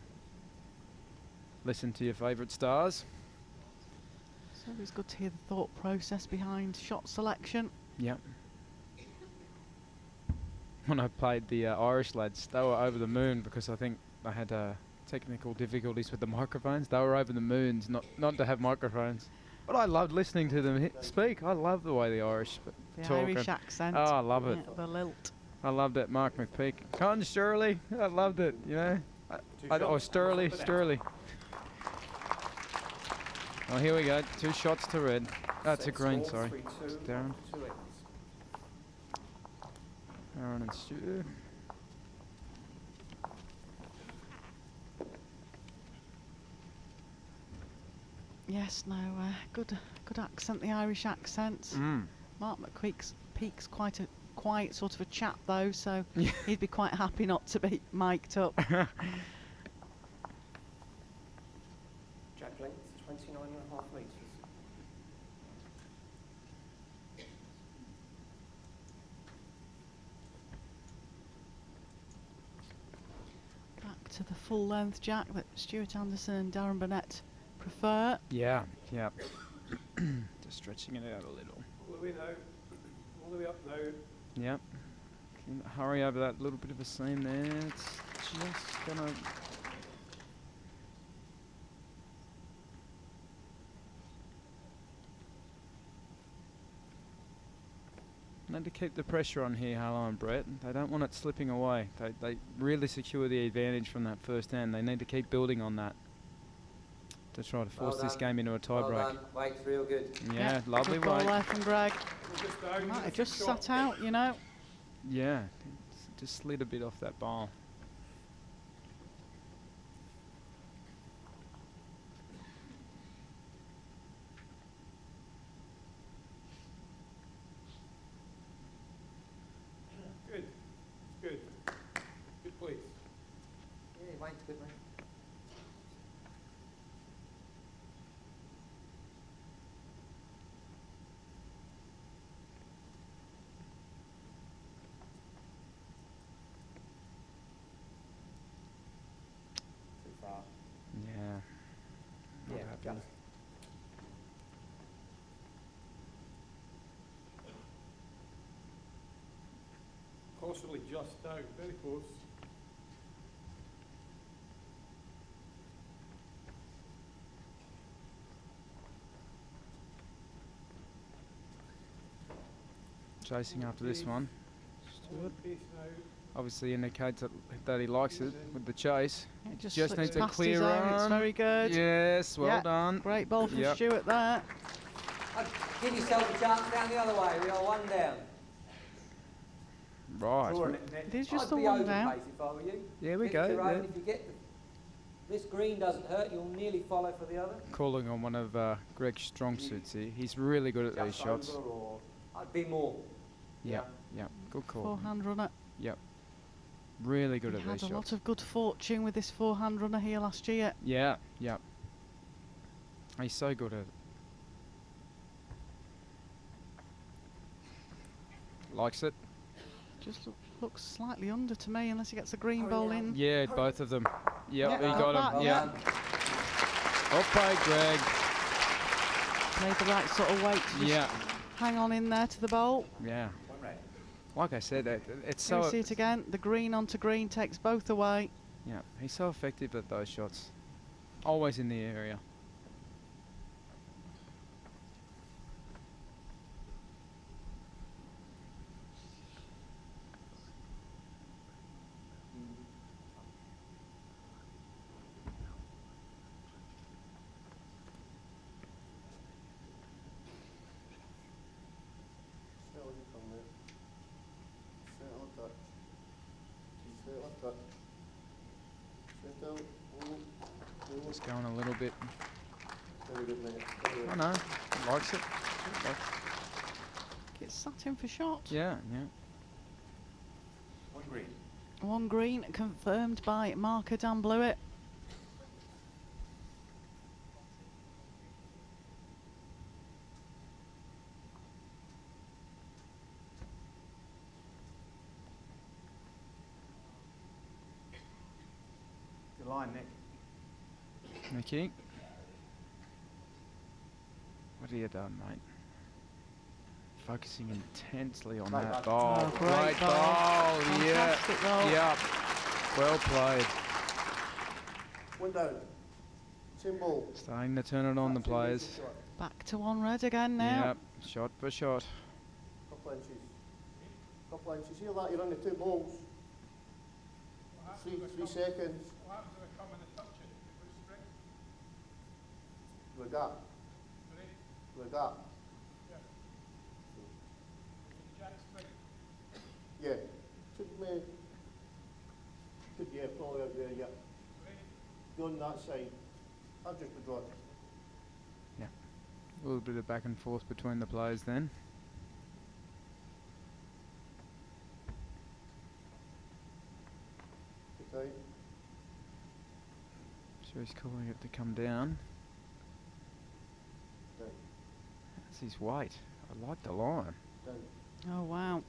Listen to your favourite stars. So it's good to hear the thought process behind shot selection. Yep. When I played the Irish lads, they were over the moon because I think they had technical difficulties with the microphones. They were over the moons not to have microphones. But I loved listening to them speak. I love the way the Irish The talk. Irish accent. Oh, I love it. Yeah, the lilt. I loved it, Mark McPeak. Con Shirley, I loved it, you know. Sturley. Oh, here we go. 2 shots to red. To green, sorry. It's Darren. Aaron and Stu. Yes, no, good accent, the Irish accent. Mark McPeak's quite a quiet sort of a chap though, so he'd be quite happy not to be mic'd up. Jack length 29.5 metres. Back to the full length jack that Stuart Anderson and Darren Burnett prefer. Yeah. Just stretching it out a little. All the way now. All the way up now. Yep. Can you hurry over that little bit of a seam there. It's just gonna... Need to keep the pressure on here, Harlow and Brett. They don't want it slipping away. They really secure the advantage from that first hand. They need to keep building on that to try to force this game into a tie break. Wait's real good. Yeah, lovely Good ball weight. there from Greg. Just down. Might have just sat out, you know. Yeah, just slid a bit off that ball. Good. Good. Good place. Yeah, Wait's good, mate. Too far. Yeah. Not Yeah, happening. just. Possibly just down. Very close. Chasing after this one. All the pace now. Obviously indicates that he likes it with the chase. It just Just slips needs a past clear his own. It's run. very good. Yes, well Yeah, done. Great ball from Yep. Stuart there. Give yourself a chance down the other way. We are 1 down. Right. Drawing it, Nick. It is just I'd the be one over down. pace if I were you. There we Get go. your own. Yeah. If you get this green doesn't hurt, you'll nearly follow for the other. Calling on one of Greg's strong suits here. He's really good at these Just shots. over or I'd be more. Yep. Good call. Forehand runner. Yep. Really good He at had these a shots. lot of good fortune with this forehand runner here last year. Yeah. He's so good at it. Likes it. Just looks slightly under to me, unless he gets a green ball in. Yeah, both of them. Yep, Yeah, he got got that, him. yeah. Yep. Okay, Greg. Made the right sort of weight to just Yeah. hang on in there to the bowl. Yeah. Like I said, it's Here we so... see it again. The green onto green takes both away. Yeah, he's so effective at those shots. Always in the area. Settle it from there. Settle it touch. Settle it touch. Settle. Just going a little bit There we Very good, mate. Very good. I know. Likes it. Gets sat in for shot. Yeah, yeah. One green. One green confirmed by marker Dan Blewett. Good line, Nick. Mickey. What have you done, mate? Focusing intensely on Great that ball. ball. Oh, great ball. Yeah. Fantastic ball. Yeah. Well played. One down. Same ball. Starting to turn it on, the That's an amazing players. shot. Back to one red again now. Yep. Shot for shot. Couple inches. Couple inches. Hear that? You're on the two balls. Three seconds. What happens if I come and touch it? If we spring? With that. Ready? With that. Yeah. Jack spring. Yeah. Could probably out there, yeah. Ready? Go on that side. I'll just withdraw it. A little bit of back and forth between the players then. Okay. So he's calling it to come down. Down. That's his weight. I like the line. Down. Oh wow.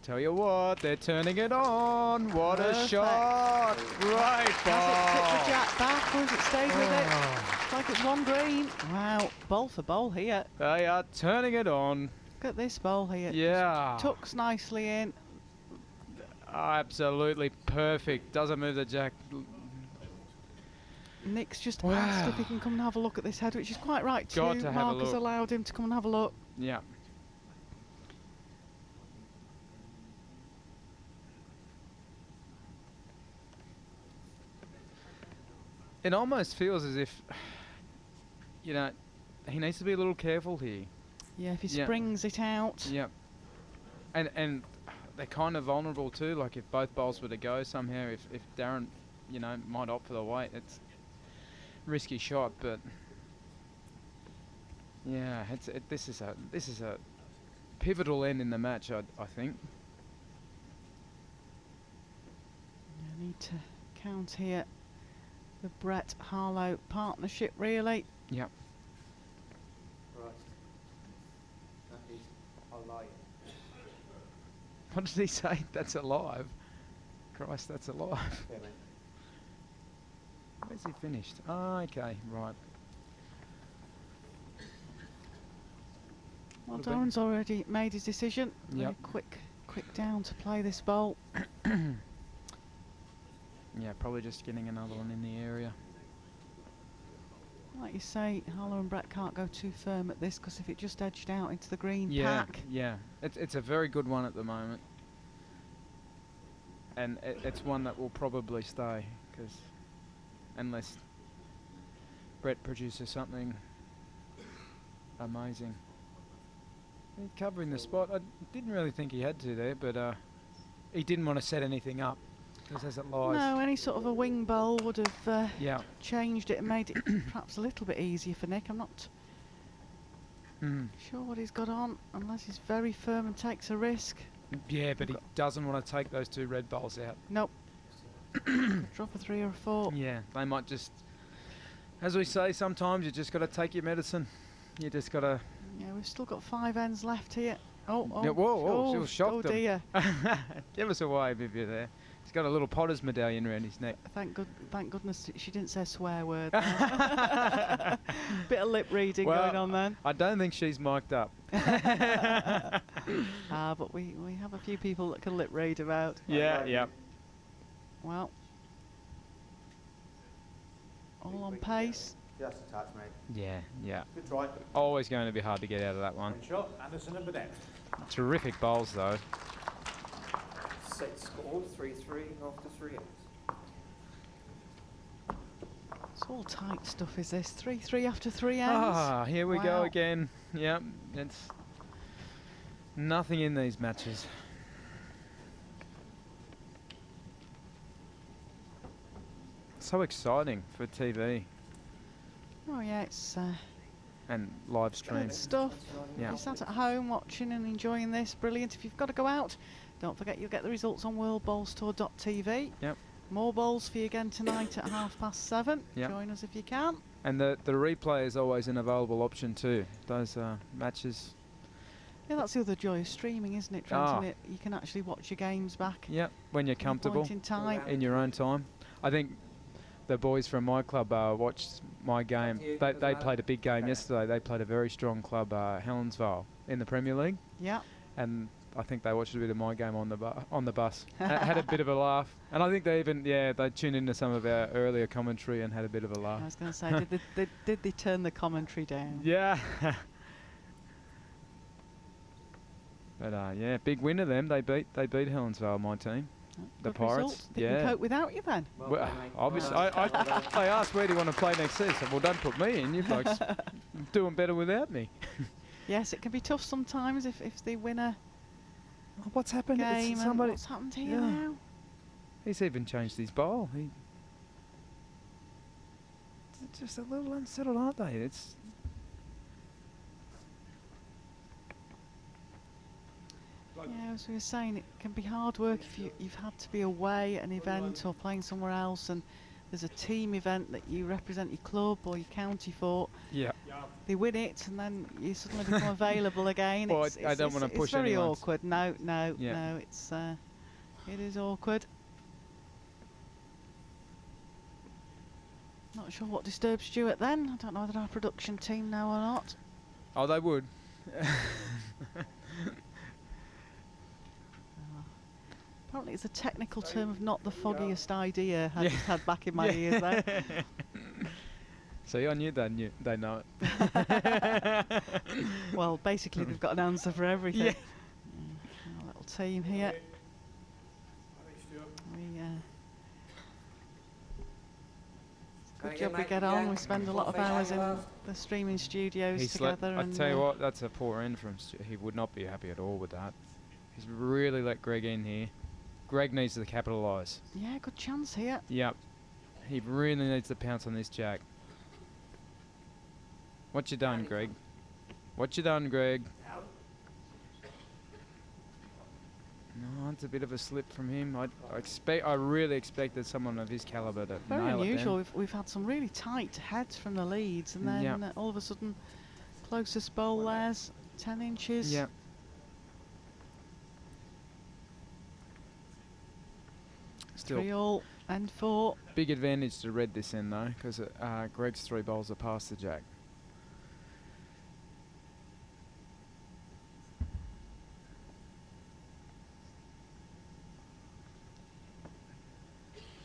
Tell you what, they're turning it on. What a Perfect. shot! Great Has it ball. tipped the jack back or has it stayed with it? Oh, It's like it's one green. Wow, bowl for bowl here. they are turning it on. Look at this bowl here. Yeah. Tucks nicely in. Absolutely perfect. Doesn't move the jack. Nick's just Wow. asked if he can come and have a look at this head, which is quite right too. Got to have a Mark has look. allowed him to come and have a look. Yeah. It almost feels as if, you know, he needs to be a little careful here. Yeah, if he Yeah. springs it out. Yep. And they're kind of vulnerable too. Like if both bowls were to go somehow, if Darren, you know, might opt for the weight, it's risky shot. But yeah, this is a pivotal end in the match. I think. You need to count here the Brett Harlow partnership, really. Yep. Right. That is a lie. What did he say? That's alive. Christ, that's alive. Yeah, mate. Where's he finished? Oh, okay, right. Well, Would've been- Darren's already made his decision. Very Yep. quick down to play this bowl. Yeah, probably just getting another one in the area. Like you say, Harlow and Brett can't go too firm at this because if it just edged out into the green Yeah, pack, yeah. It's a very good one at the moment. And it's one that will probably stay, because unless Brett produces something amazing. He's covering the spot. I didn't really think he had to there, but he didn't want to set anything up, because as it lies. no, any sort of a wing bowl would have Yeah. changed it and made it perhaps a little bit easier for Nick. I'm not Mm. sure what he's got on, unless he's very firm and takes a risk. Yeah, but he doesn't want to take those two red bowls out. Nope. Could drop a 3 or a 4. Yeah, they might just, as we say, sometimes you just got to take your medicine. You just got to. Yeah, we've still got 5 ends left here. Oh, Yeah, whoa, oh, she was shocked oh them. dear. Give us a wave if you're there. He's got a little potter's medallion around his neck. Thank goodness she didn't say a swear word. There. Bit of lip reading Well, going on then. I don't think she's mic'd up. But we have a few people that can lip read about. Yeah, yeah. Well, all on pace. Just a touch, mate. Yeah, yeah. Good try. Always going to be hard to get out of that one. One shot. Anderson and Burnett. Terrific bowls though. Set scored 3-3 after 3 ends. It's all tight stuff, is this? 3-3 after 3 ends. Ah, here we go Wow. again. Yep, it's nothing in these matches. So exciting for TV. Oh yeah, it's and live stream. Good stuff. Yeah. If you sat at home watching and enjoying this, brilliant. If you've got to go out, don't forget you'll get the results on worldbowlstour.tv. Yep. More bowls for you again tonight at 7:30. Yep. Join us if you can. And the replay is always an available option too. Those matches. Yeah, that's the other joy of streaming, isn't it, Trent? Isn't it? You can actually watch your games back. Yep. When you're comfortable. Point in time. In your own time. I think the boys from my club watched my game. They played a big game yesterday. They played a very strong club, Helensvale, in the Premier League. Yeah. And I think they watched a bit of my game on the bus. Had a bit of a laugh. And I think they even, they tuned into some of our earlier commentary and had a bit of a laugh. I was going to say, did they turn the commentary down? Yeah. But yeah, big win of them. They beat Helensvale, my team. The Good Pirates. result. They can cope without you then. Well, obviously, I asked where do you want to play next season. Well, don't put me in. You folks doing better without me. Yes, it can be tough sometimes if they win a What's happened? game. Somebody. What's happened here now? He's even changed his bowl. They're just a little unsettled, aren't they? It's. Yeah, as we were saying, it can be hard work if you've had to be away at an event or playing somewhere else, and there's a team event that you represent your club or your county for. Yeah. They win it, and then you suddenly become available again. Well, I don't want to push It's very anyone's. awkward. No, it's it is awkward. Not sure what disturbed Stuart then. I don't know whether our production team know or not. Oh, they would. Apparently it's a technical term of not the foggiest idea I just had back in my ears there. See, I knew they know it. Well, basically they've got an answer for everything. Yeah. Our little team here. Good job we get on. We spend a lot of hours in the streaming studios together. I tell you what, that's a poor end from Stu. He would not be happy at all with that. He's really let Greg in here. Greg needs to capitalise. Yeah, good chance here. Yep. He really needs to pounce on this jack. What you done, Greg? What you done, Greg? No, it's a bit of a slip from him. I really expected someone of his calibre to Very nail unusual. it. We've had some really tight heads from the leads, and then all of a sudden, closest bowl there's 10 inches. Yeah. Still 3 all and 4. big advantage to red this end though, because Greg's 3 bowls are past the jack.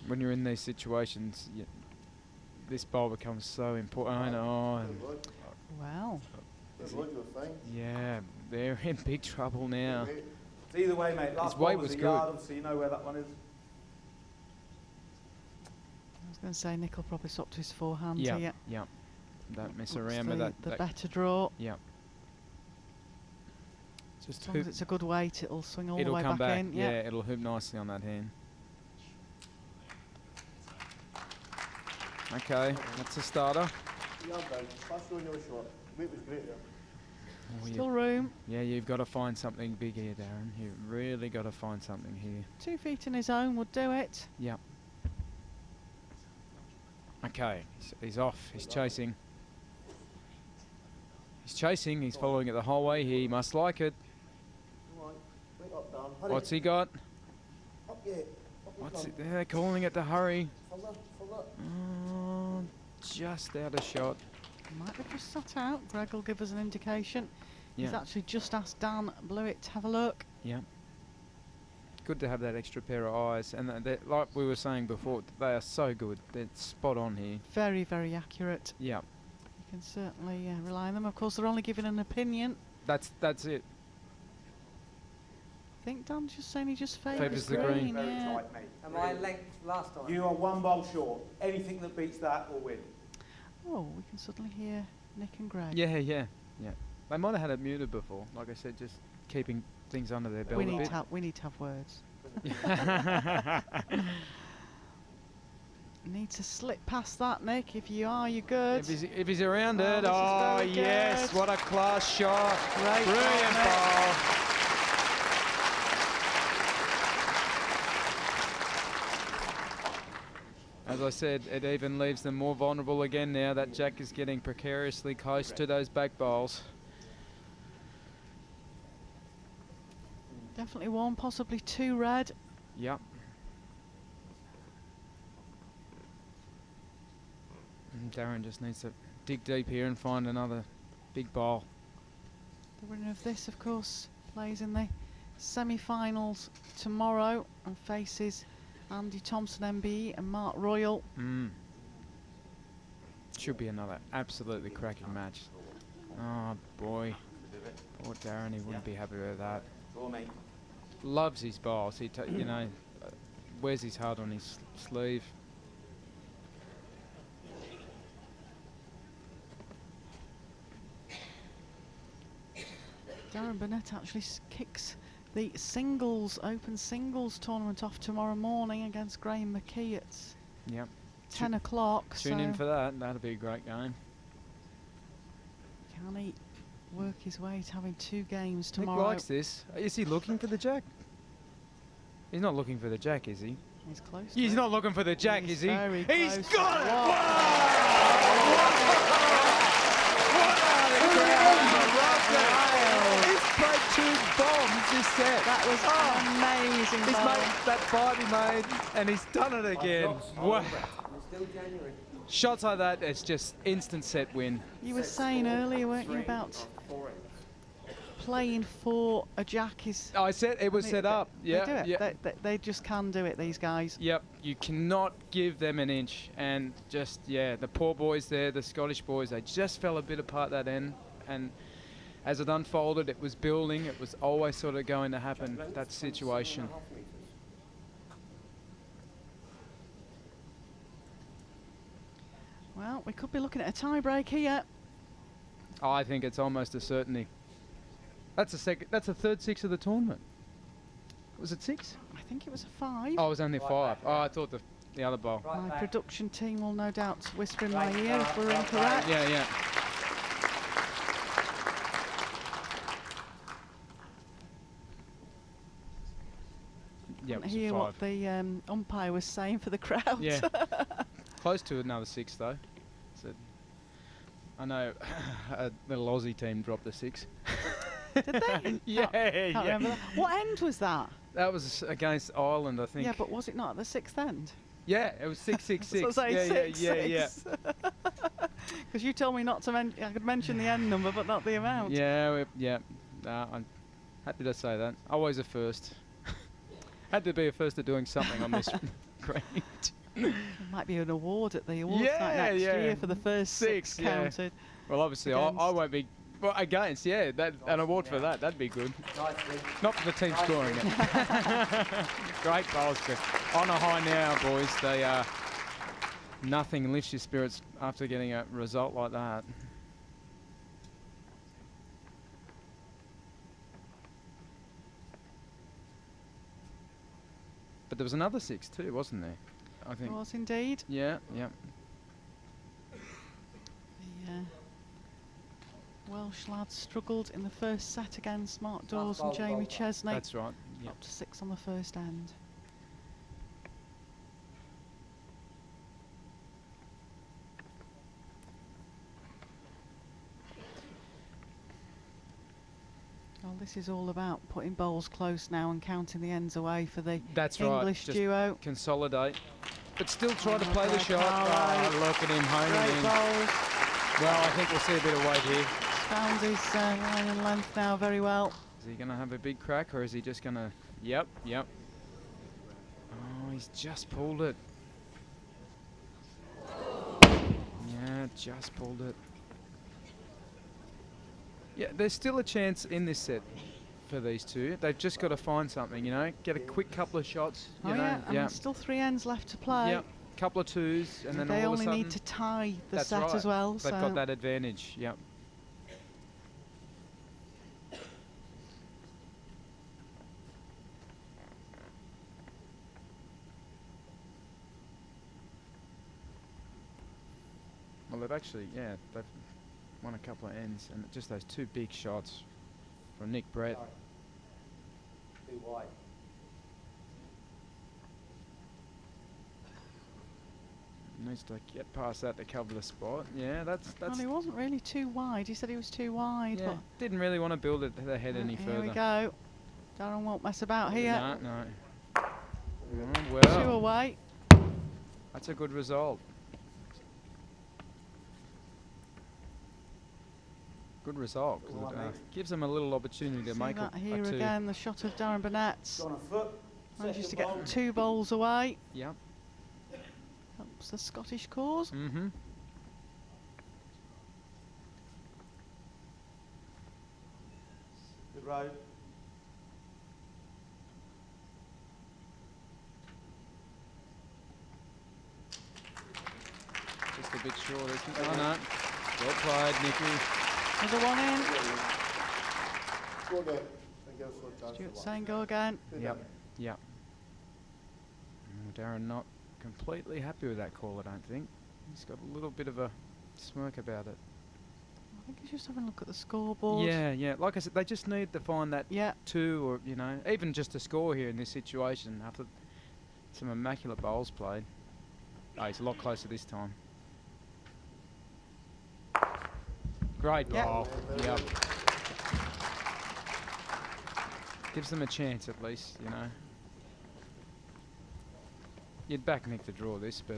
When you're in these situations, this bowl becomes so important. I know. And Wow. yeah, they're in big trouble now. It's either way, mate. Last His weight ball was a good. yard, so you know where that one is. I was going to say Nick will probably swap to his forehand Yeah, here. yeah. Don't mess Looks around with that. The better draw. Yeah. Just As long as it's a good weight, it'll swing all the it'll way come back back. in. Yeah, it'll hoop nicely on that hand. Okay, that's a starter. Yeah, Ben. That's showing you a shot. Weight was great there. Oh, Still room. yeah, you've got to find something big here, Darren. You've really got to find something here. 2 feet in his own would do it. Yeah. Okay, he's off. He's chasing. He's chasing. He's following it the whole way. He must like it. Come on. Wait up, Dan. Hurry. What's he got? Up yet. Up you What's come. it? They're calling it to hurry. Further, further. Oh, just out of shot. Might be just sat out. Greg will give us an indication. He's Yeah. actually just asked Dan Blewett to have a look. Yeah. Good to have that extra pair of eyes, and like we were saying before, they are so good. They're spot on here. Very, very accurate. Yeah. You can certainly rely on them. Of course, they're only giving an opinion. That's it. I think Dan's just saying he just Favours favours the green. Very Yeah. tight, mate. Am I length last time? You are 1 bowl short. Anything that beats that will win. Oh, we can suddenly hear Nick and Greg. Yeah. They might have had it muted before. Like I said, just keeping things under their belt We a need bit. to have words. You need to slip past that, Nick. If you are, you're good. If he's around it, this is oh very yes, good. what a class shot. Great Brilliant ball, ball. As I said, it even leaves them more vulnerable again now that Jack is getting precariously close to those back bowls. Definitely one, possibly two red. Yep. And Darren just needs to dig deep here and find another big bowl. The winner of this, of course, plays in the semi-finals tomorrow and faces Andy Thompson MBE and Mark Royal. Should be another absolutely cracking match. Oh boy, poor Darren, he wouldn't be happy with that. Loves his bowls. He, you know, wears his heart on his sleeve. Darren Burnett actually kicks the open singles tournament off tomorrow morning against Graham McKee at 10 o'clock. Tune in for that. That'll be a great game. Can he work his way to having 2 games tomorrow? Nick likes this. Is he looking for the jack? He's not looking for the jack, is he? He's close. He's not looking for the jack, He's is he? very He's close. got it! Wow. He's played 2 bombs this set. That was an amazing He's ball. made that 5 he made, and he's done it again. Wow. Shots like that, it's just instant set win. You were saying earlier, weren't you, about playing for a jack is... I said it was set up. Yeah, they do it. yeah. They just can do it, these guys. Yep, you cannot give them an inch. And just, yeah, the poor boys there, the Scottish boys, they just fell a bit apart that end. And as it unfolded, it was building. It was always sort of going to happen, that situation. Well, we could be looking at a tie-break here. I think it's almost a certainty. That's a third 6 of the tournament. Was it 6? I think it was a 5. Oh, it was only 5. Oh, I thought the other bowl. My production team will no doubt whisper in my ear if we're incorrect. Yeah, yeah. Yeah, it was Hear a 5. what the umpire was saying for the crowd. Yeah. Close to another 6 though. So I know a little Aussie team dropped a 6. Did they? Yeah, Can't remember that. What end was that? That was against Ireland, I think. Yeah, but was it not at the 6th end? Yeah, it was 6-6-6. So yeah, six, yeah. Because you told me not to I could mention the end number, but not the amount. Yeah, I'm happy to say that. Always a first. Had to be a first at doing something on this grade. There might be an award at the awards night next year for the first 6 counted. Well, obviously, I won't be. Well, against, yeah, an award for that. That'd be good. Not for the team scoring it. Great bowls. On a high now, boys. They nothing lifts your spirits after getting a result like that. But there was another 6 too, wasn't there? I think. There was indeed. Yeah, yeah. The Welsh lads struggled in the first set against Mark Dawes and Jamie Chesney. That's right. Yep. Up to 6 on the first end. Well, this is all about putting bowls close now and counting the ends away for the English duo. Consolidate, but still try to play the shot. Right. Oh, look at him homing Great in. bowls. Well, I think we'll see a bit of weight here. Found his line and length now very well. Is he going to have a big crack, or is he just going to... Yep. Oh, he's just pulled it. Yeah, just pulled it. Yeah, there's still a chance in this set for these two. They've just got to find something, you know, get a quick couple of shots. You know, and there's still 3 ends left to play. Yep, couple of 2s, and then they all of a only sudden... need to tie the That's set right. as well. They've got that advantage, yep. they've actually, yeah, they've won a couple of ends, and just those two big shots from Nick Brett. Sorry. Too wide. Needs to get past that to cover the spot. Yeah, that's. Well, he wasn't really too wide. He said he was too wide. Yeah, But didn't really want to build it to the head any further. here we go. Darren won't mess about here. No, no. Oh, Two well, away. that's a good result. Good result. 'Cause Well, it, mate. gives them a little opportunity to See make that a here two. again, the shot of Darren Burnett's. On a foot. Manages to second get bowl. 2 bowls away. Yep. Helps the Scottish cause. Mm-hmm. Good road. Just a bit short, isn't it? Oh, no. Well played, Nicky. Another one in. Go again. And go for a chance Stuart to saying go again. Good Yep. done. Yep. Darren not completely happy with that call, I don't think. He's got a little bit of a smirk about it. I think he's just having a look at the scoreboard. Yeah, yeah. Like I said, they just need to find that Yeah. 2 or, you know, even just a score here in this situation after some immaculate bowls played. Oh, he's a lot closer this time. Great Yeah. bowl. Yep. Gives them a chance at least, you know. You'd back Nick to draw this, but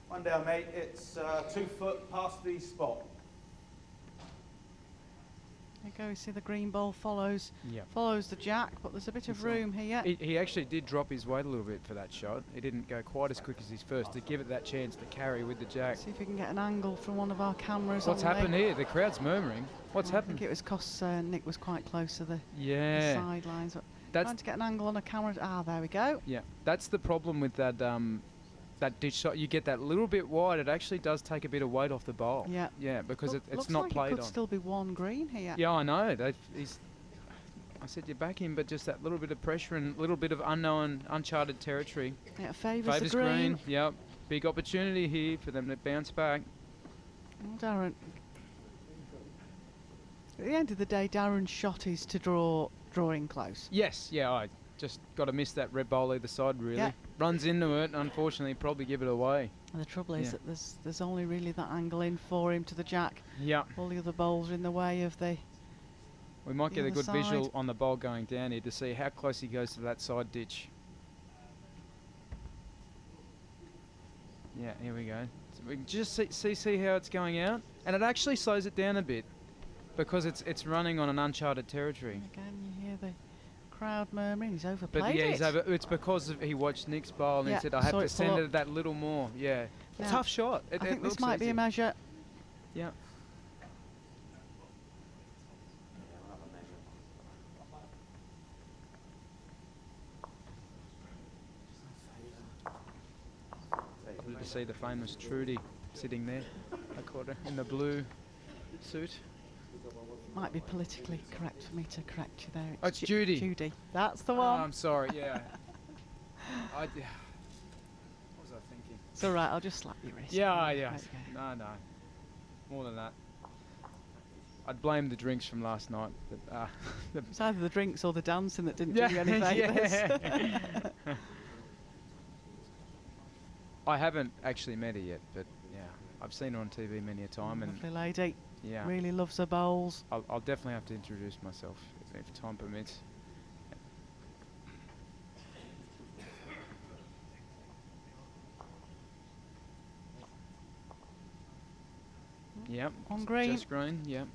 One down, mate. It's 2 foot past the spot. There you go. You see the green bowl follows yeah. the jack, but there's a bit of That's right. room here. He actually did drop his weight a little bit for that shot. He didn't go quite as quick as his first to give it that chance to carry with the jack. See if we can get an angle from one of our cameras. What's on happened Nick. here? The crowd's murmuring. What's I happened? think it was because Nick was quite close to the Yeah. sidelines. That's Trying to get an angle on a camera. Ah, there we go. yeah. That's the problem with that that ditch shot. You get that little bit wide. It actually does take a bit of weight off the bowl. Yeah. Yeah, because it's Looks not like played it could on. still be one green here. Yeah, I know. I said you back him, but just that little bit of pressure and a little bit of unknown, uncharted territory. It favours the Favours green. green. Yep. Big opportunity here for them to bounce back. Well, Darren. At the end of the day, Darren's shot is to drawing close. Yes. Yeah. I just got to miss that red bowl either side. Really. Yeah. Runs into it. Unfortunately, probably give it away. And the trouble is Yeah. that there's only really that angle in for him to the jack. Yeah. All the other bowls are in the way of the. We might The get a other good visual side. on the bowl going down here to see how close he goes to that side ditch. Yeah, here we go. So we can just see how it's going out, and it actually slows it down a bit because it's running on an uncharted territory. And again, you hear the crowd murmuring. He's overplayed But yeah, it. it's because he watched Nick's bowl and Yeah, he said, I have saw to it send pull it that little more. Yeah. Now, Tough shot. I It think this looks might be easy. a measure. Yeah. Good to see the famous Trudy sitting there, I caught her in the blue suit. Might be politically correct for me to correct you there. Oh, it's Judy. Judy. That's the Oh, one. I'm sorry, yeah. What was I thinking? It's all right. I'll just slap your wrist. Yeah, Right, yeah. okay. No. More than that. I'd blame the drinks from last night. But, It's either the drinks or the dancing that didn't Yeah, do you any favours. yeah. I haven't actually met her yet, but yeah, I've seen her on TV many a time, and Lovely lady. yeah, Really loves her bowls. I'll definitely have to introduce myself if time permits. Yep. On green. Just green. Yep.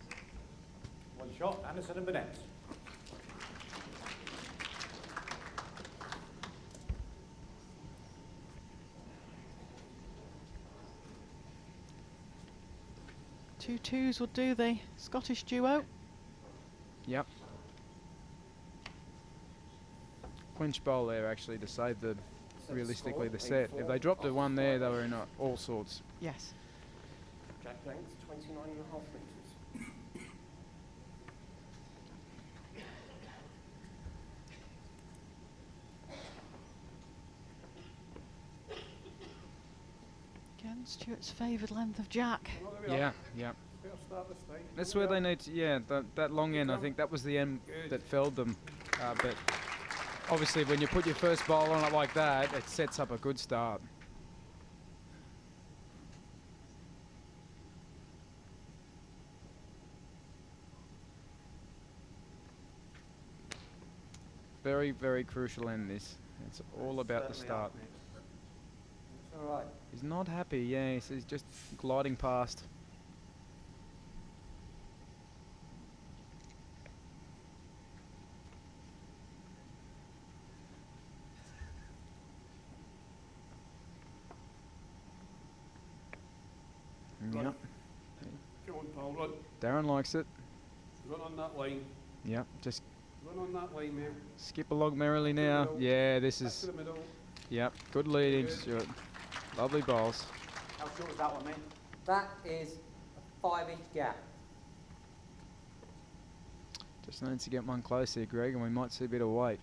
One shot, Anderson and Burnett. Two twos will do the Scottish duo. Yep. Clinch bowl there actually to save the realistically the set. If they dropped a one there, they were in all sorts. Yes. Jack length, 29.5 metres. Again, Stuart's favoured length of jack. Well, there we are. Yeah, yeah. Better start this time. That's There where we they are. need to, yeah, that long end, I think that was the end Good. that felled them. But obviously when you put your first bowl on it like that, it sets up a good start. Very, very crucial end this. It's all about the Certainly start. up, mate. It's all right. He's not happy, yeah, he's just gliding past. Yep, Come on, Paul, run. Darren likes it. Run on that line. Yep, just Run on that line, mate. skip along merrily Up to the now. middle. Yeah, this Back is, to the middle. yep, good leading, Good. Stuart. Lovely bowls. How short was that one, mate? That is a 5-inch gap. Just needs to get one close here, Greg, and we might see a bit of weight.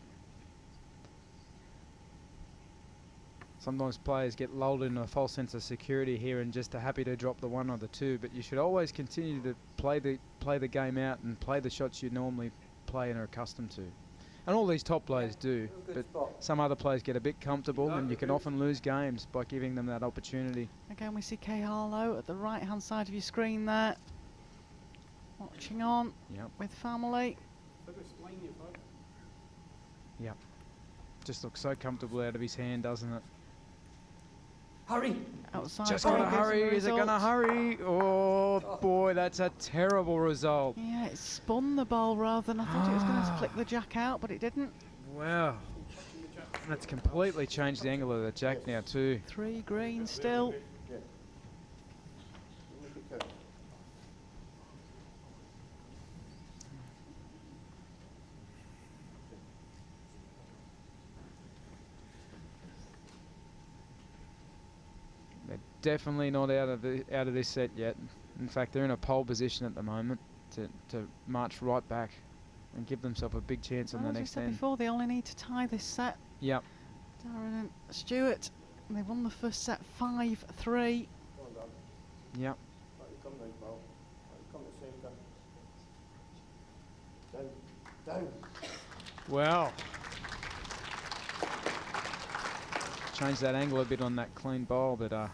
Sometimes players get lulled in a false sense of security here and just are happy to drop the one or the two, but you should always continue to play the game out and play the shots you normally play and are accustomed to. And all these top players do, Good but spot. some other players get a bit comfortable No, and you can good. often lose games by giving them that opportunity. Again, we see Kay Harlow at the right-hand side of your screen there. Watching on Yep. with family. Finish line, you've had. Just looks so comfortable out of his hand, doesn't it? Hurry! Outside Just Greg gotta gives him hurry, the is it gonna result. hurry? Oh boy, that's a terrible result. Yeah, it spun the ball rather than I thought it was going to flick the jack out, but it didn't. Wow. That's completely changed the angle of the jack now too. 3 green still. Yeah. Make it count. They're definitely not out of this set yet. In fact, they're in a pole position at the moment to march right back and give themselves a big chance on Well, the as we next said end. before, they only need to tie this set. Yep. Darren and Stuart, they won the first set 5-3. Go on, Dan. Yep. Let it come down, pal. Let it come to centre. Down. Down. Well. Change that angle a bit on that clean bowl, but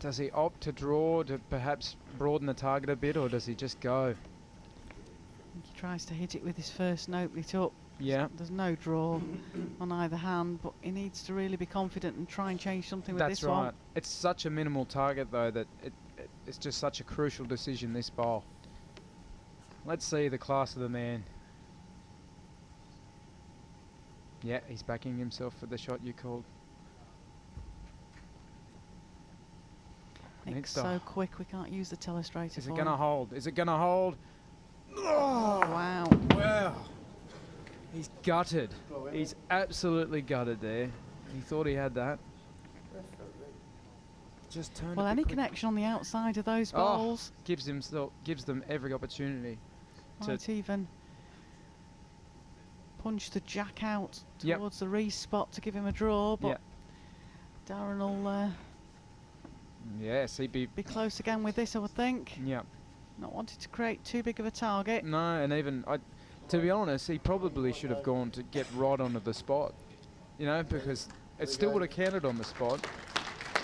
does he opt to draw to perhaps broaden the target a bit, or does he just go? I think he tries to hit it with his first and open it up. Yeah. There's no draw on either hand, but he needs to really be confident and try and change something with That's this right. one. It's such a minimal target though that it's just such a crucial decision, this bowl. Let's see the class of the man. Yeah, he's backing himself for the shot you called. It's Next so off. quick we can't use the telestrator Is for it gonna him. hold? Is it gonna hold? Oh, wow. Wow. He's gutted. Go in. He's absolutely gutted there. He thought he had that. That's all right. Just turned Well, a bit any quick. connection on the outside of those Oh. balls Gives them every opportunity. might even punch the jack out Yep. towards the Reese spot to give him a draw, but Yep. Darren will Yes, he'd be. be close again with this, I would think. Yeah. Not wanting to create too big of a target. No, and even to be honest, he probably should have gone to get right onto the spot. You know, because it still would have counted on the spot.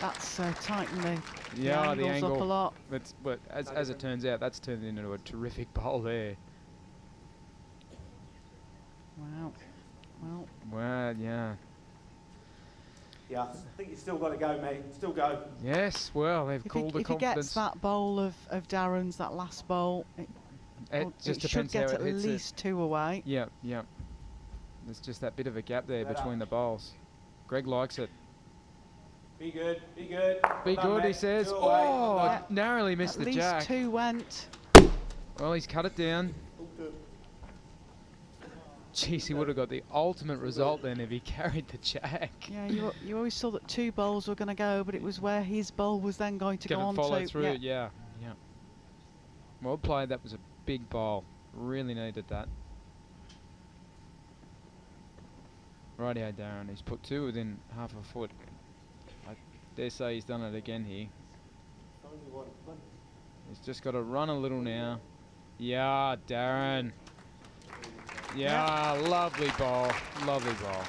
That's tightened the Yeah, the angles up a angle. lot. But as it turns out, that's turned into a terrific bowl there. Wow. Well, Well, yeah. Yeah, I think you still got to go, mate. Still go. Yes, well, they've if called the he gets confidence. that bowl of Darren's, that last bowl, It well, just it should depends how get it at hits it. least 2 away. Yeah, yeah. There's just that bit of a gap there Let between up. the bowls. Greg likes it. Be good. Be good. Be Well done, good, he mate. says. 2 away. Oh, Well Yeah. done. narrowly missed At the least jack. 2 went. Well, he's cut it down. Okay. Jeez, he would have got the ultimate result then if he carried the jack. Yeah, you always saw that 2 bowls were going to go, but it was where his bowl was then going to go Gonna on follow to. through, Yeah. yeah, yeah. Well played, that was a big bowl. Really needed that. Rightio, Darren. He's put 2 within half a foot. Dare say he's done it again here. Only one. He's just got to run a little now. Yeah, Darren. Yeah, lovely ball. Lovely ball.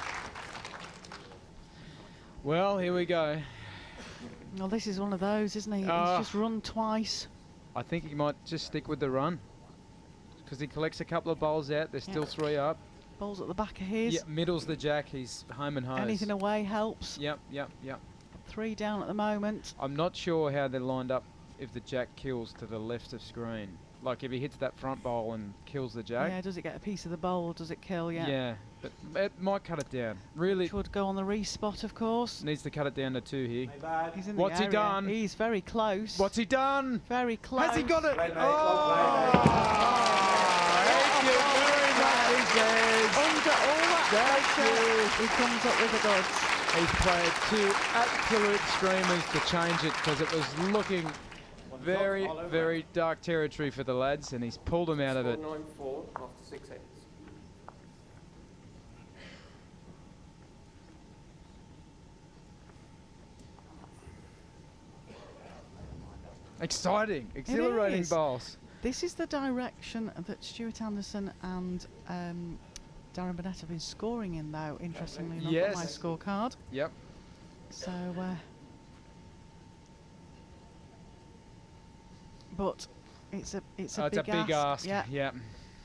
Well, here we go. Well, this is one of those, isn't he? He's just run twice. I think he might just stick with the run. Because he collects a couple of bowls out. There's still 3 up. Ball's at the back of his. Yeah, middle's the jack. He's home and hose. Anything away helps. Yep. 3 down at the moment. I'm not sure how they're lined up if the jack kills to the left of screen. Like if he hits that front bowl and kills the jack. Yeah, does it get a piece of the bowl or does it kill? Yeah, but it might cut it down. Really. Which would go on the respot, of course. Needs to cut it down to 2 here. He's in the What's he area. done? He's very close. What's he done? Very close. Has he got it? Play, mate. Oh! Thank you very much, he says. Under all that pressure, he comes up with the goods. He's played 2 absolute screamers to change it because it was looking very, very dark territory for the lads, and he's pulled them out of it. 9-4 after 6 ends. Exciting, exhilarating is. bowls. This is the direction that Stuart Anderson and Darren Burnett have been scoring in, though, interestingly enough, Yes. on my scorecard. Yep. So, but it's a big ask. Yeah, Yeah.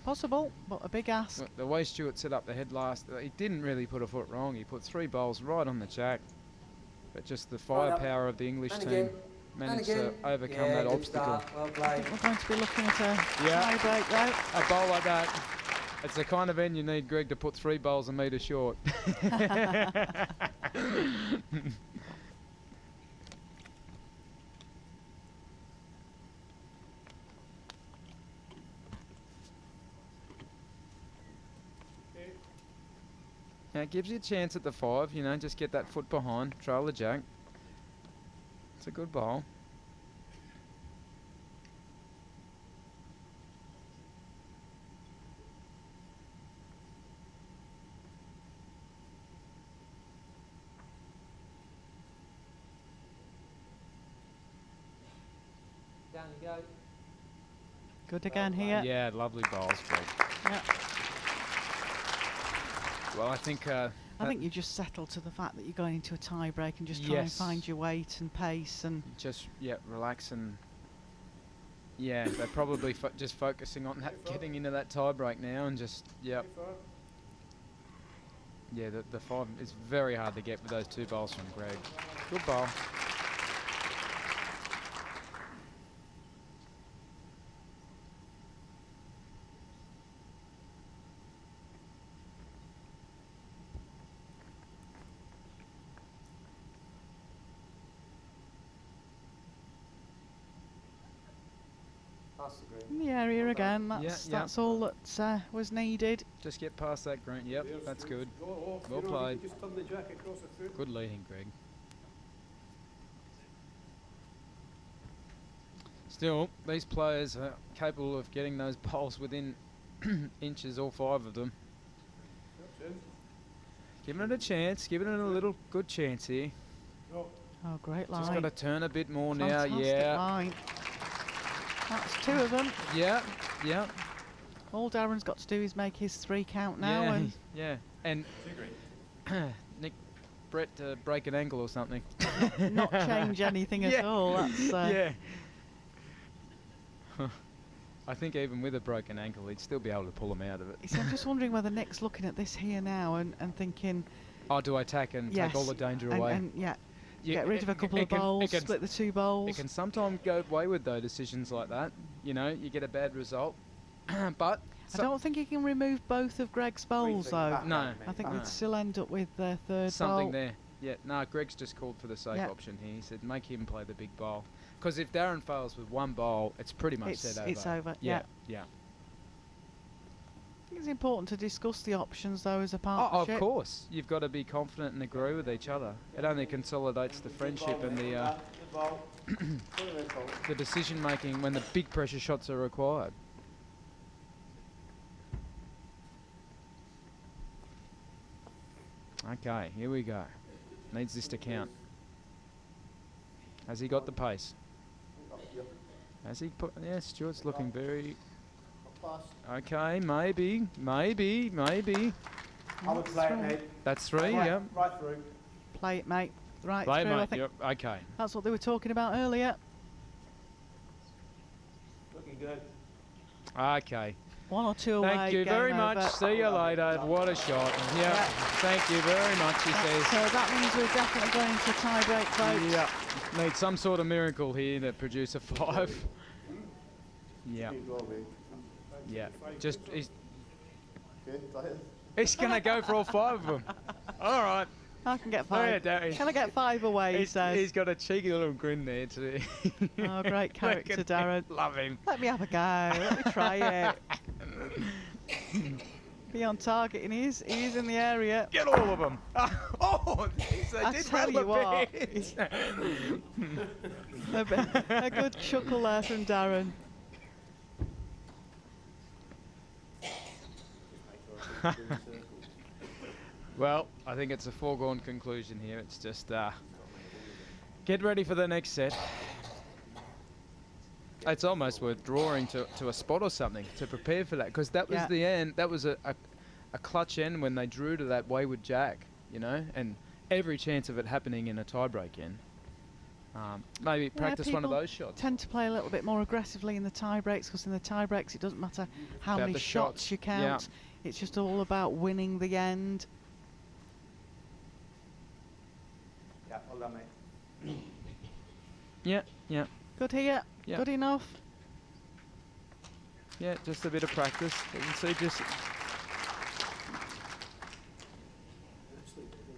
possible, but a big ask. Look, the way Stuart set up the head last, he didn't really put a foot wrong. He put 3 bowls right on the jack, but just the firepower of the English team managed to overcome that obstacle. Well I played. think we're going to be looking at a tie break, though. A bowl like that, it's the kind of end you need Greg to put 3 bowls a metre short. Now it gives you a chance at the 5, you know, just get that foot behind, trail the jack. It's a good bowl. Down you go. Good again here. Yeah, lovely bowls, Greg. Yeah. Well, I think I think you just settle to the fact that you're going into a tie break and just try and Yes. find your weight and pace and just relax and they're probably just focusing on that, getting into that tie break now and just the 5 is very hard to get with those 2 bowls from Greg. Good bowl. Pass the green. in the area Well done. again. Yeah, That's all that was needed. Just get past that green. Yep, There's that's good. good. Go off, Well you know, played. you just turn the jack across the foot. Good leading, Greg. Still, these players are capable of getting those bowls within inches, all 5 of them. That's in. Giving it a chance, giving it a little good chance here. Go. Oh, great line. Just got to turn a bit more now. Fantastic Yeah, line. That's 2 of them. yeah. All Darren's got to do is make his 3 count now. Yeah, And yeah. And Nick Brett break an ankle or something. not change anything at all. That's yeah. I think even with a broken ankle, he'd still be able to pull him out of it. You see, I'm just wondering whether Nick's looking at this here now and thinking, Oh, do I attack and yes, take all the danger and, away? and Yeah, get rid of a couple it of can- bowls, it can- split the 2 bowls. It can sometimes go wayward though, decisions like that. You know, you get a bad result. But I don't think he can remove both of Greg's bowls Three though. back, No. mate. I think No. we'd still end up with the 3rd something bowl. there. Yeah, no, Greg's just called for the safe Yeah. option here. He said make him play the big bowl. Because if Darren fails with 1 bowl, it's pretty much set over. It's over. Yeah, Yeah. yeah. I think it's important to discuss the options though as a Oh, partnership. of course. You've got to be confident and agree with each other. It only consolidates the friendship and the Put him in, Paul. the decision making when the big pressure shots are required. Okay, here we go. Needs this to count. Has he got the pace? Yep. Has he put? Yeah, Stuart's looking very. Pass. Okay, maybe. I would play it, mate. That's 3. Right, Yeah. right through. Play it, mate. Right Play, through, I mate. think Yep. Okay. that's what they were talking about earlier. Looking good. Okay. 1 or 2 away. Thank you game very much. over. See you later. What a shot. Yeah. Thank you very much, he says. So that means we're definitely going to tie-break vote. Yeah. Need some sort of miracle here to produce a 5. Yeah. Keep rolling. Yeah. Just he's Okay, tight. going to go for all 5 of them. All right. I can get Oh, yeah, 5. don't he? Can I get 5 away, he says. He's got a cheeky little grin there too. Oh, great character, Look at him. Darren. Love him. Let me have a go. Let me try it. Be on target, and he is in the area. Get all of them. Oh, they I did tell well you a what. bit. A good chuckle there from Darren. Well, I think it's a foregone conclusion here. It's just get ready for the next set. It's almost worth drawing to a spot or something to prepare for that, because that was the end. That was a clutch end when they drew to that wayward jack, you know, and every chance of it happening in a tie-break end. Maybe practice one of people those shots. Tend to play a little bit more aggressively in the tie breaks, because in the tie breaks it doesn't matter how About many the shots shots. you count. It's just all about winning the end. Yeah, well done, mate. Yeah. Good here. Yeah. Good enough. Yeah, just a bit of practice. You can see just.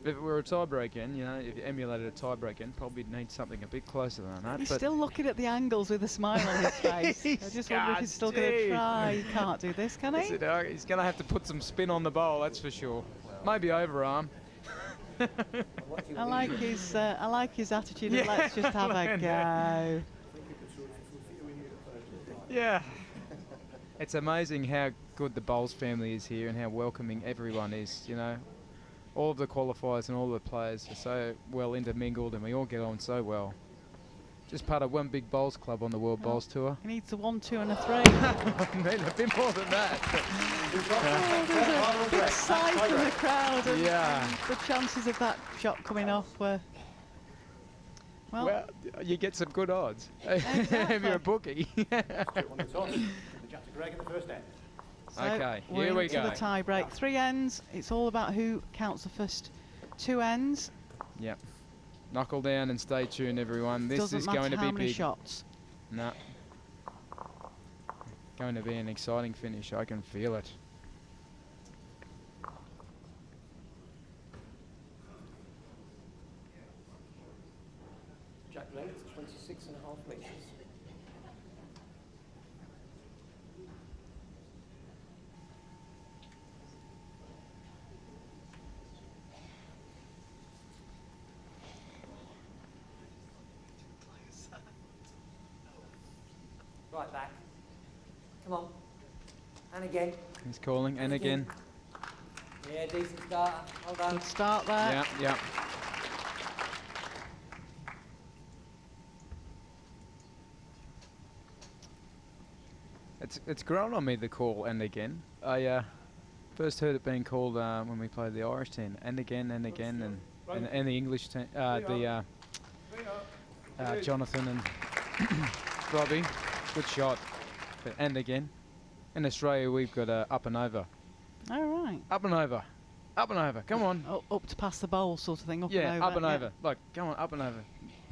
If it were a tie-break end, you know, if you emulated a tie-break end, probably need something a bit closer than that. He's but still looking at the angles with a smile on his face. I just wonder if he's still going to try. He can't do this, can he? He's going to have to put some spin on the bowl, that's for sure. Maybe overarm. I like his attitude of let's just have a go. Yeah. It's amazing how good the Bowles family is here and how welcoming everyone is, you know. All of the qualifiers and all the players are so well intermingled, and we all get on so well. Just part of one big bowls club on the World Bowls Tour. He needs a 1, 2 and a 3. Need a bit more than that. There's a big sigh from the crowd, and Yeah. the chances of that shot coming off were... Well, you get some good odds if you're a bookie. On the top. The jack to Greg at the first end. So Okay, we're here we into go. the tie break. 3 ends. It's all about who counts the first 2 ends. Yep. Knuckle down and stay tuned, everyone. This Doesn't is matter going to how be many big. shots. No. Going to be an exciting finish. I can feel it. Jack length, 26.5 metres. Right back. Come on. And again. He's calling, and again. Yeah, decent start. Hold on. Good start there. Yeah, yeah. It's grown on me, the call and again. I first heard it being called when we played the Irish team, and again and again, and the English team, Jonathan and Robbie, good shot, but and again. In Australia, we've got up and over. All right. Up and over. Up and over. Come on. Up to pass the bowl sort of thing. Up Yeah, and over. up and over. Like, come on, up and over.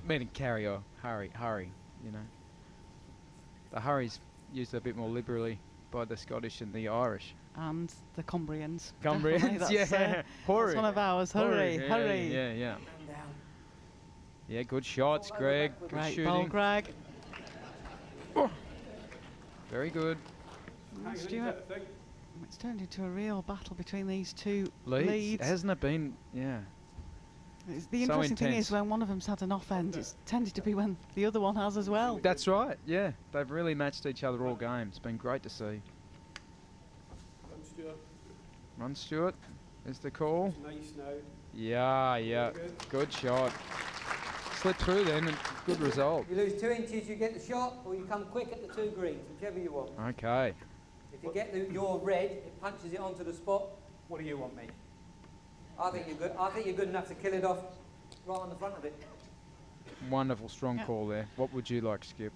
Meaning carry or hurry, you know. The hurry's used a bit more liberally by the Scottish and the Irish. And the Cumbrians. Cumbrians, Definitely, yeah. that's Hurry. one of ours. Hurry, Yeah, hurry. Yeah. Down. Yeah, good shots, Greg. Good Great shooting. ball, Greg. Oh. Very good. Well, Stuart, it's turned into a real battle between these two Leads. leads. Hasn't it been? Yeah. The so interesting thing intense. is when one of them's had an off end, it's tended to be when the other one has as well. That's right. Yeah, they've really matched each other all game. It's been great to see. Run, Stuart. Run, Stuart. Is the call? Nice now. Yeah. Good. Good shot. slip through then, and good result. You lose 2 inches, you get the shot, or you come quick at the 2 greens, whichever you want. Okay. If you get your red, it punches it onto the spot. What do you want, mate? I think you're good. I think you're good enough to kill it off right on the front of it. Wonderful, strong call there. What would you like, Skip?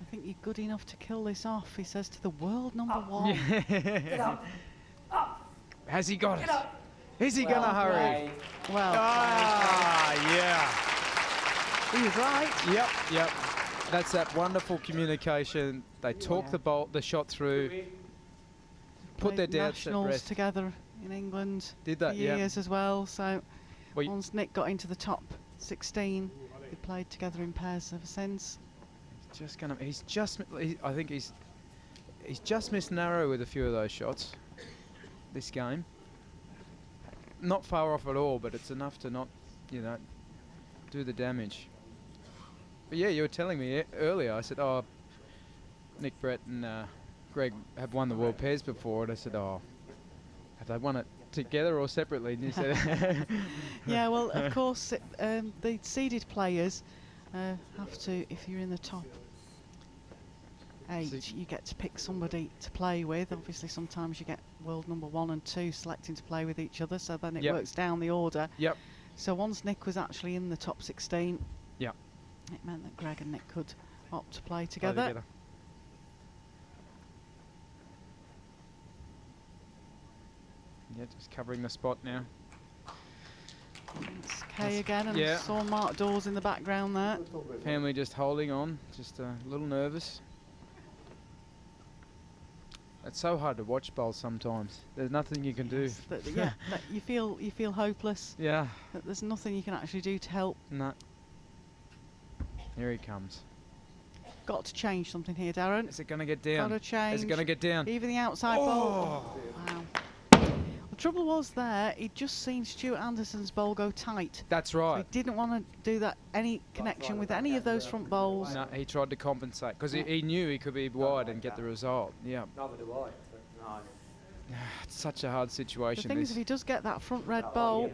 I think you're good enough to kill this off, he says to the world #1. Get up. Up. Has he got Get it? up. Is he going to hurry? Well, Yeah. he was right. Yep. That's that wonderful communication. They talk the shot through, put their Played doubts at nationals rest. together in England Did for that, yeah. years as well. So Well, once Nick got into the top 16, they played together in pairs ever since. I think he's just missed narrow with a few of those shots this game. Not far off at all, but it's enough to not, do the damage. But yeah, you were telling me earlier, I said, oh, Nick, Brett and Greg have won the World Pairs before, and I said, oh, have they won it together or separately? And you said Yeah, well, of course, the seeded players have to, if you're in the top 8, you get to pick somebody to play with. Obviously, sometimes you get world #1 and 2 selecting to play with each other, so then it works down the order. Yep. So once Nick was actually in the top 16, Yep. it meant that Greg and Nick could opt to play together. Yeah, just covering the spot now. It's Kay again, and saw Mark Dawes in the background there. Family just holding on, just a little nervous. It's so hard to watch bowls sometimes. There's nothing you can do. That you feel hopeless. Yeah. That there's nothing you can actually do to help. No. Here he comes. Got to change something here, Darren. Is it going to get down? Got to change. Is it going to get down? Even the outside bowl. Wow. The trouble was there, he'd just seen Stuart Anderson's bowl go tight. That's So right. he didn't want to do that any connection with any of those front bowls. No, he tried to compensate because he knew he could be wide and get the result. Yeah. Neither do I. No. It's such a hard The situation. thing is, if he does get that front red bowl, If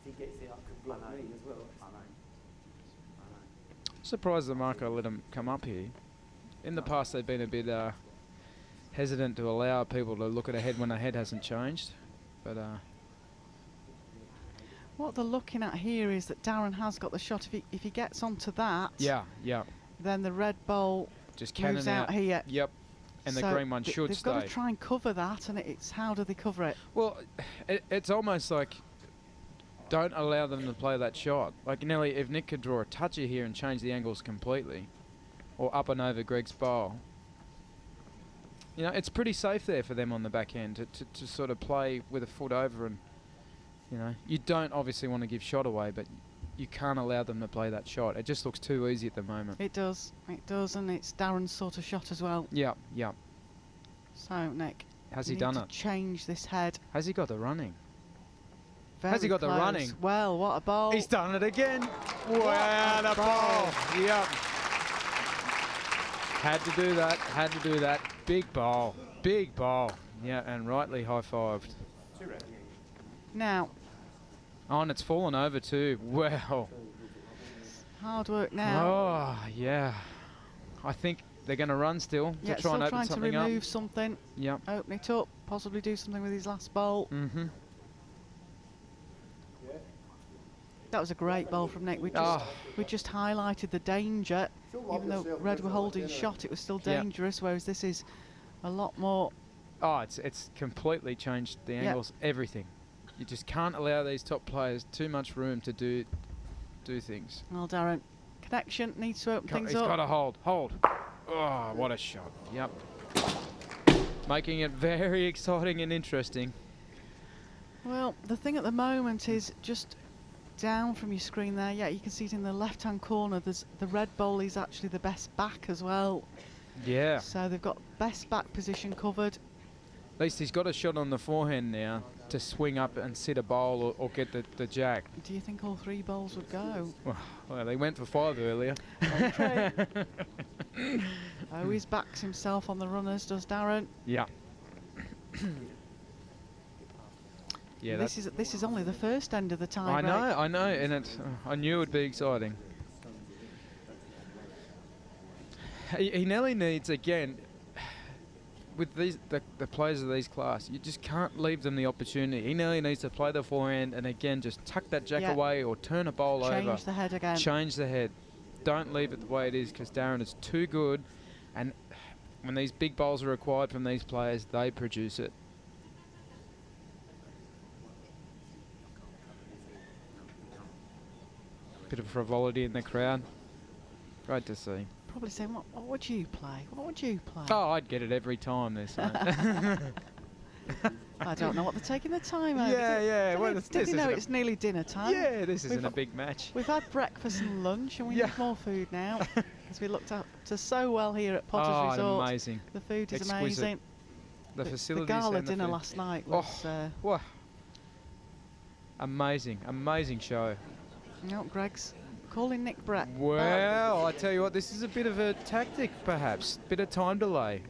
he gets it, I could blow me as well. I know. Surprised the Marco let him come up here. In the past, they've been a bit hesitant to allow people to look at a head when a head hasn't changed. But what they're looking at here is that Darren has got the shot. If he gets onto that, yeah, then the red bowl just moves cannon out here. Yep, and the So green one should they've stay. got to try and cover that, and it's how do they cover it? Well, it's almost like don't allow them to play that shot. Like Nelly, if Nick could draw a toucher here and change the angles completely, or up and over Greg's bowl, it's pretty safe there for them on the back end to sort of play with a foot over, and you don't obviously want to give shot away, but you can't allow them to play that shot. It just looks too easy at the moment. It does, and it's Darren's sort of shot as well. Yeah. So Nick, Has you he need done to it? change this head. Has he got the running? Very Has he got the close. running? Well, what a bowl! He's done it again. Wow, the ball. Yep. Had to do that. Big bowl. Yeah, and rightly high-fived. Now, Oh, and it's fallen over too. Wow. hard work now. Oh, yeah. I think they're going to run still to try Still and open trying to something up. remove something, Yep. open it up, possibly do something with his last bowl. Mm-hmm. That was a great bowl from Nick. We just highlighted the danger. Even though Red were holding shot, it was still dangerous, whereas this is a lot more. Oh, it's completely changed the angles, everything. You just can't allow these top players too much room to do things. Well, Darren, connection needs to open things He's up. got to hold. Oh, what a shot. Yep. Making it very exciting and interesting. Well, the thing at the moment is just down from your screen there. Yeah, you can see it in the left-hand corner. There's the red bowl is actually the best back as well. Yeah. So they've got best back position covered. At least he's got a shot on the forehand now to swing up and sit a bowl or get the jack. Do you think all 3 bowls would go? Well, they went for 5 earlier. Okay. Always backs himself on the runners, does Darren? Yeah. Yeah, this is only the first end of the time. I know, and I knew it would be exciting. He nearly needs, again, with the players of these class, you just can't leave them the opportunity. He nearly needs to play the forehand and again just tuck that jack away or turn a bowl over. Change the head again. Change the head. Don't leave it the way it is, because Darren is too good, and when these big bowls are required from these players, they produce it. Bit of frivolity in the crowd. Great to see. Probably saying, what would you play? What would you play? Oh, I'd get it every time, this. I don't know what they're taking the time over. Yeah. Well, did you know it's nearly dinner time? Yeah, this isn't a big match. We've had breakfast and lunch, and we need more food now. As we looked up to so well here at Potter's Resort. Amazing. The food is Exquisite. amazing. The facilities. The gala and the dinner food. last night was. Amazing show. No, Greg's calling Nick Brett. Well, I tell you what, this is a bit of a tactic, perhaps. Bit of time delay.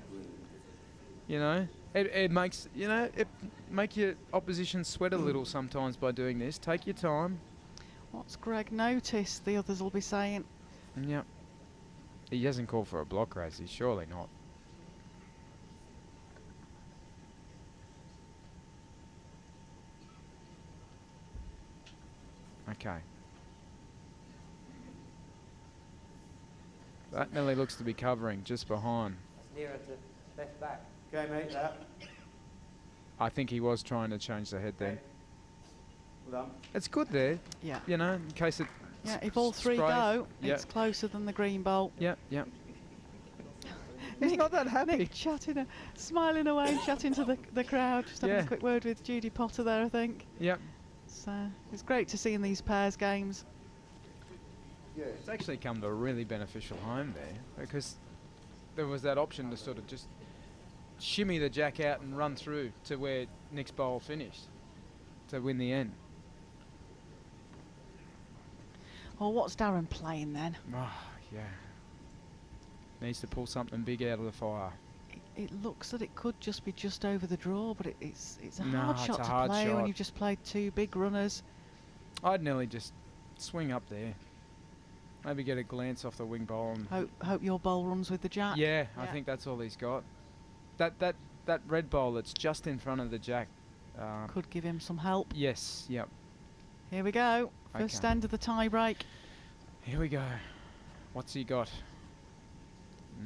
You know, it makes it make your opposition sweat a little sometimes by doing this. Take your time. What's Greg noticed? The others will be saying. Yep. He hasn't called for a block race. He's surely not. Okay. That nearly looks to be covering just behind. That's nearer to left back. Okay, mate, that. I think he was trying to change the head there. Well done. It's good there. Yeah. You know, in case it. Yeah, if all 3 sprays. go, Yep. it's closer than the green bowl. Yep. He's not that happy. Nick chatting, smiling away, chatting to the crowd. Just having a quick word with Judy Potter there, I think. Yep. It's great to see in these pairs games. Yeah. It's actually come to a really beneficial home there, because there was that option to sort of just shimmy the jack out and run through to where Nick's bowl finished to win the end. Well, what's Darren playing then? Oh, yeah. Needs to pull something big out of the fire. It looks that it could just be just over the draw, but it's a No, hard it's shot a to hard play shot. when you've just played 2 big runners. I'd nearly just swing up there. Maybe get a glance off the wing bowl. And Hope your bowl runs with the jack. yeah, I think that's all he's got. That red bowl that's just in front of the jack. Could give him some help. Yes, yep. Here we go. First Okay. end of the tie break. Here we go. What's he got?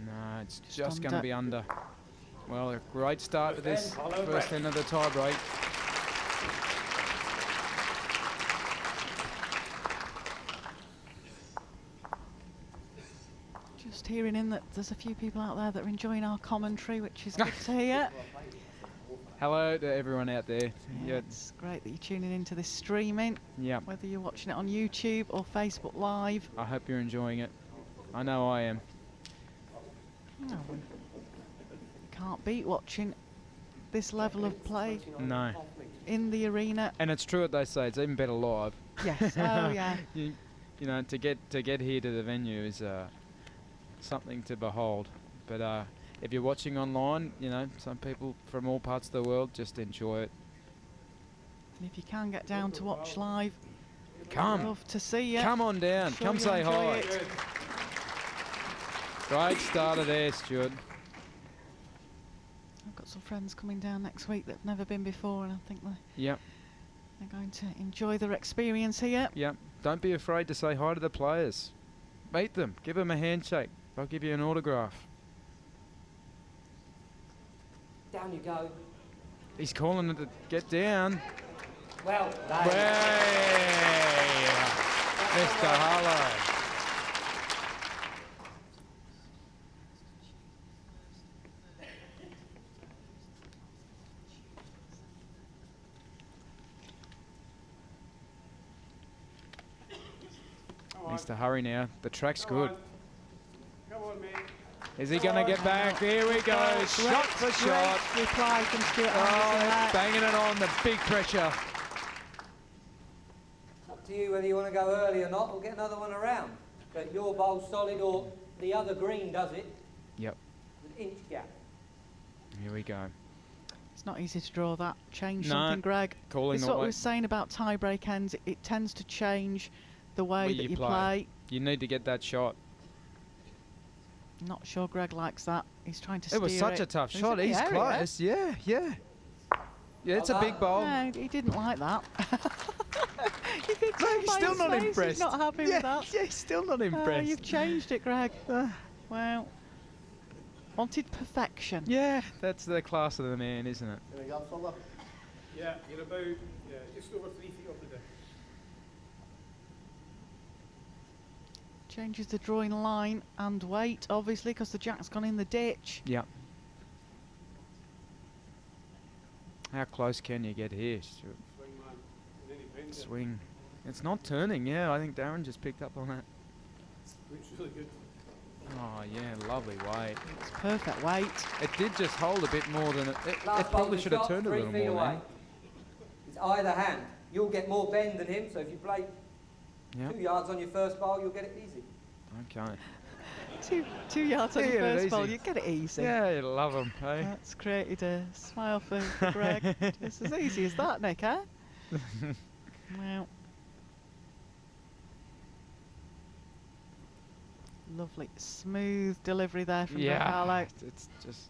No, it's just going to under. be under. Well, a great start to this Follow first end of the tie break. Just hearing in that there's a few people out there that are enjoying our commentary, which is good to hear. Hello to everyone out there. Yeah, it's great that you're tuning into this streaming, Yeah. whether you're watching it on YouTube or Facebook Live. I hope you're enjoying it. I know I am. Oh, can't beat watching this level of play No. in the arena. And it's true what they say. It's even better live. Yes. Oh yeah. You know, to get here to the venue is something to behold. But if you're watching online, you know, some people from all parts of the world just enjoy it. And if you can get down to watch live, Come. love to see you. Come on down. Sure Come you'll say enjoy hi. it. Great starter there, Stuart. I've got some friends coming down next week that've never been before, and I think Yep. they're going to enjoy their experience here. Yep. Don't be afraid to say hi to the players. Meet them. Give them a handshake. They'll give you an autograph. Down you go. He's calling it to get down. Well, Way! Mr. Harlow. Come on. Needs to hurry now. The track's Come good. on. Come on, mate. Is he going to get back? Here we go. Shot for shot. Great reply from Stuart Oh, Anderson there. banging it on, the big pressure. Up to you whether you want to go early or not. We'll get another one around. But your bowl's solid, or the other green does it. Yep. An inch gap. Here we go. It's not easy to draw that. Change No. something, Greg. Calling It's the what we way. were saying about tie-break ends. It tends to change the way Where that you you play. play. You need to get that shot. Not sure Greg likes that. He's trying to steer It was such a tough He's shot. in the He's area. close. Yeah, yeah. Yeah, it's a big bowl. No, he didn't like that. You could No, tell he's by still his not face impressed. He's not happy yeah, with that. yeah, he's still not impressed. You've changed it, Greg. Well, wanted perfection. Yeah, that's the class of the man, isn't it? Here we go, fella. Yeah, you're about just over 3 feet off the deck. Changes the drawing line and weight, obviously, because the jack's gone in the ditch. Yeah. How close can you get here, Stuart? Swing, man. And then he bends it. Swing. It's not turning, yeah. I think Darren just picked up on that. Looks really good. Oh, yeah, lovely weight. It's perfect weight. It did just hold a bit more than it Last probably bowl should have shot, turned a 3 little feet more away. then. It's either hand. You'll get more bend than him, so if you play Yeah. 2 yards on your first bowl, you'll get it easy. Okay. Two yards on Yeah, your get it first bowl, easy. you get it easy. Yeah, you love them, hey? That's created a smile for Greg. It's as easy as that, Nick, eh? Well. Lovely, smooth delivery there from Greg Harlow. It's just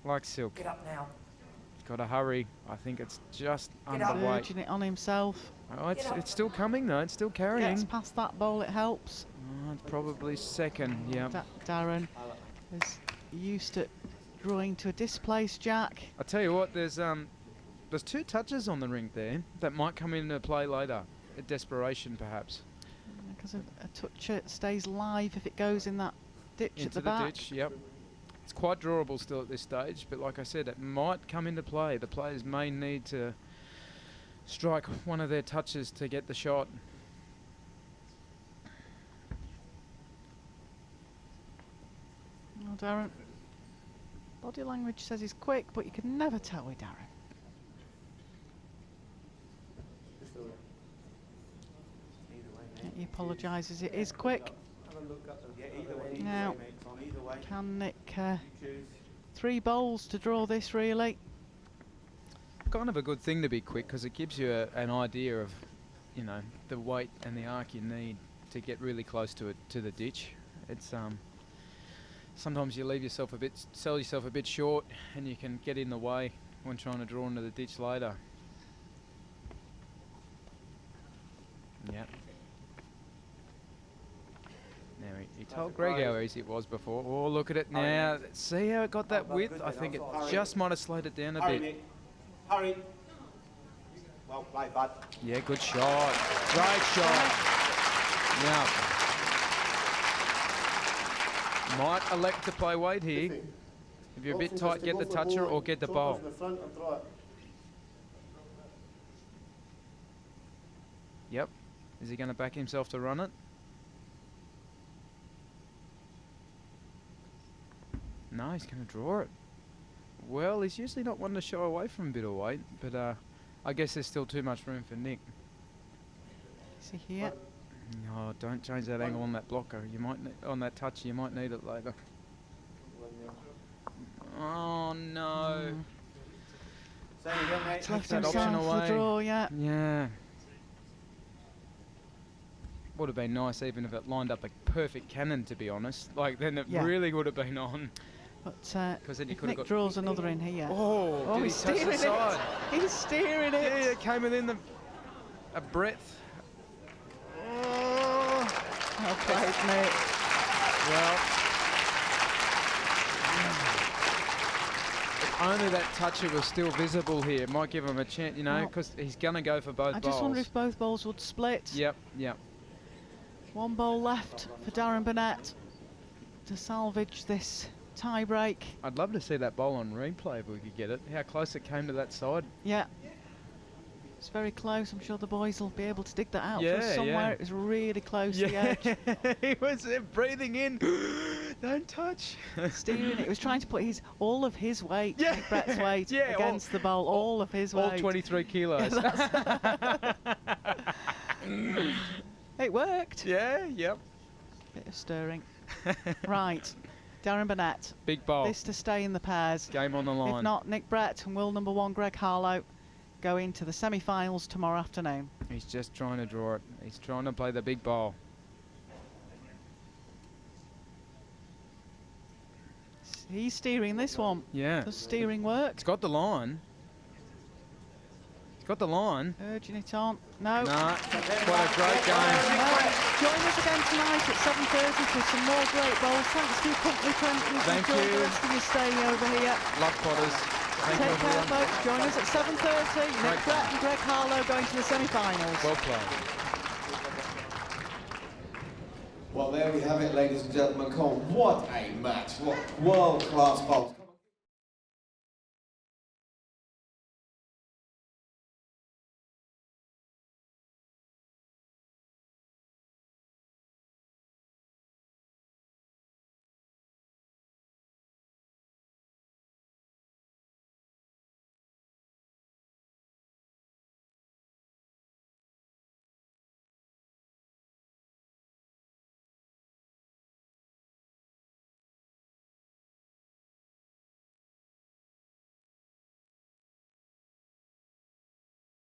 like silk. Get up now. Got to hurry. I think it's just Get up. underweight. Urging it on himself. Oh, it's still coming though. It's still carrying. Gets past that bowl, it helps. Oh, it's probably second. Yeah. Darren is used to drawing to a displaced jack. I tell you what, there's 2 touches on the ring there that might come into play later. A desperation, perhaps. Because a touch stays live if it goes in that ditch Into at the the back. ditch. Yep. It's quite drawable still at this stage, but like I said, it might come into play. The players may need to strike one of their touches to get the shot. Well, Darren, body language says he's quick, but you can never tell with Darren. Just over. He apologises, it is quick. Have a look at them. Yeah, either way. Now, Mate, Tom, either way. can Nick You choose. 3 bowls to draw this, really? Kind of a good thing to be quick because it gives you an idea of, you know, the weight and the arc you need to get really close to it to the ditch. It's sometimes you leave yourself sell yourself a bit short, and you can get in the way when trying to draw into the ditch later. Yep. Now he told Greg how easy it was before. Oh, look at it now. See how it got that well, width? good I then, think it I'll just might have slowed it down a Hurry, bit. Nick. Hurry. Well played, bud. Yeah, good shot. Great shot. Yeah. Might elect to play weight here. If you're a bit tight, get the toucher or get the bowl. In the front and throw it. Yep. Is he going to back himself to run it? No, he's going to draw it. Well, he's usually not one to shy away from a bit of weight, but I guess there's still too much room for Nick. See here. No, don't change that angle on that blocker. You might on that touch. You might need it later. Oh no! Same again, mate. It's left that option himself the away. draw, yeah. Yeah. Would have been nice even if it lined up a perfect cannon, to be honest. Like then it Yeah. really would have been on. But then you if could have Nick got draws another in here. Oh, did he he's touch the steering side? it. He's steering it. Yeah, it came within a breadth. Oh. Well played, Nick. Well, if only that toucher was still visible here, it might give him a chance, you know, Well, because he's going to go for both I bowls. just wonder if both bowls would split. Yep, yep. 1 bowl left for Darren Burnett to salvage this tie break. I'd love to see that bowl on replay if we could get it. How close it came to that side. Yeah. It's very close. I'm sure the boys will be able to dig that out for Yeah, us somewhere. yeah. It was really close to the edge. He was breathing in. Don't touch. Steering it. He was trying to put all of his weight, Yeah. Nick Brett's weight, Yeah, against the bowl. All of his weight. All 23 kilos. It worked. Yeah, yep. Bit of stirring. Right. Darren Burnett. Big bowl. This to stay in the pairs. Game on the line. If not, Nick Brett and world number 1 Greg Harlow go into the semi-finals tomorrow afternoon. He's just trying to draw it. He's trying to play the big bowl. He's steering this one. Yeah. The steering work. It's got the line. It's got the line. Urging it on. No. Nah, quite a great game. No. Join us again tonight at 7:30 for some more great bowls. Thanks for your company, Trent. Thank Enjoy you. the rest of your stay over here. Love Potters. Thank you, Take care, everyone. folks. Join us at 7:30. Nick Great Brett and Greg Harlow going to the semi-finals. Well played. Well, there we have it, ladies and gentlemen. Cole, what a match. What world-class bowls.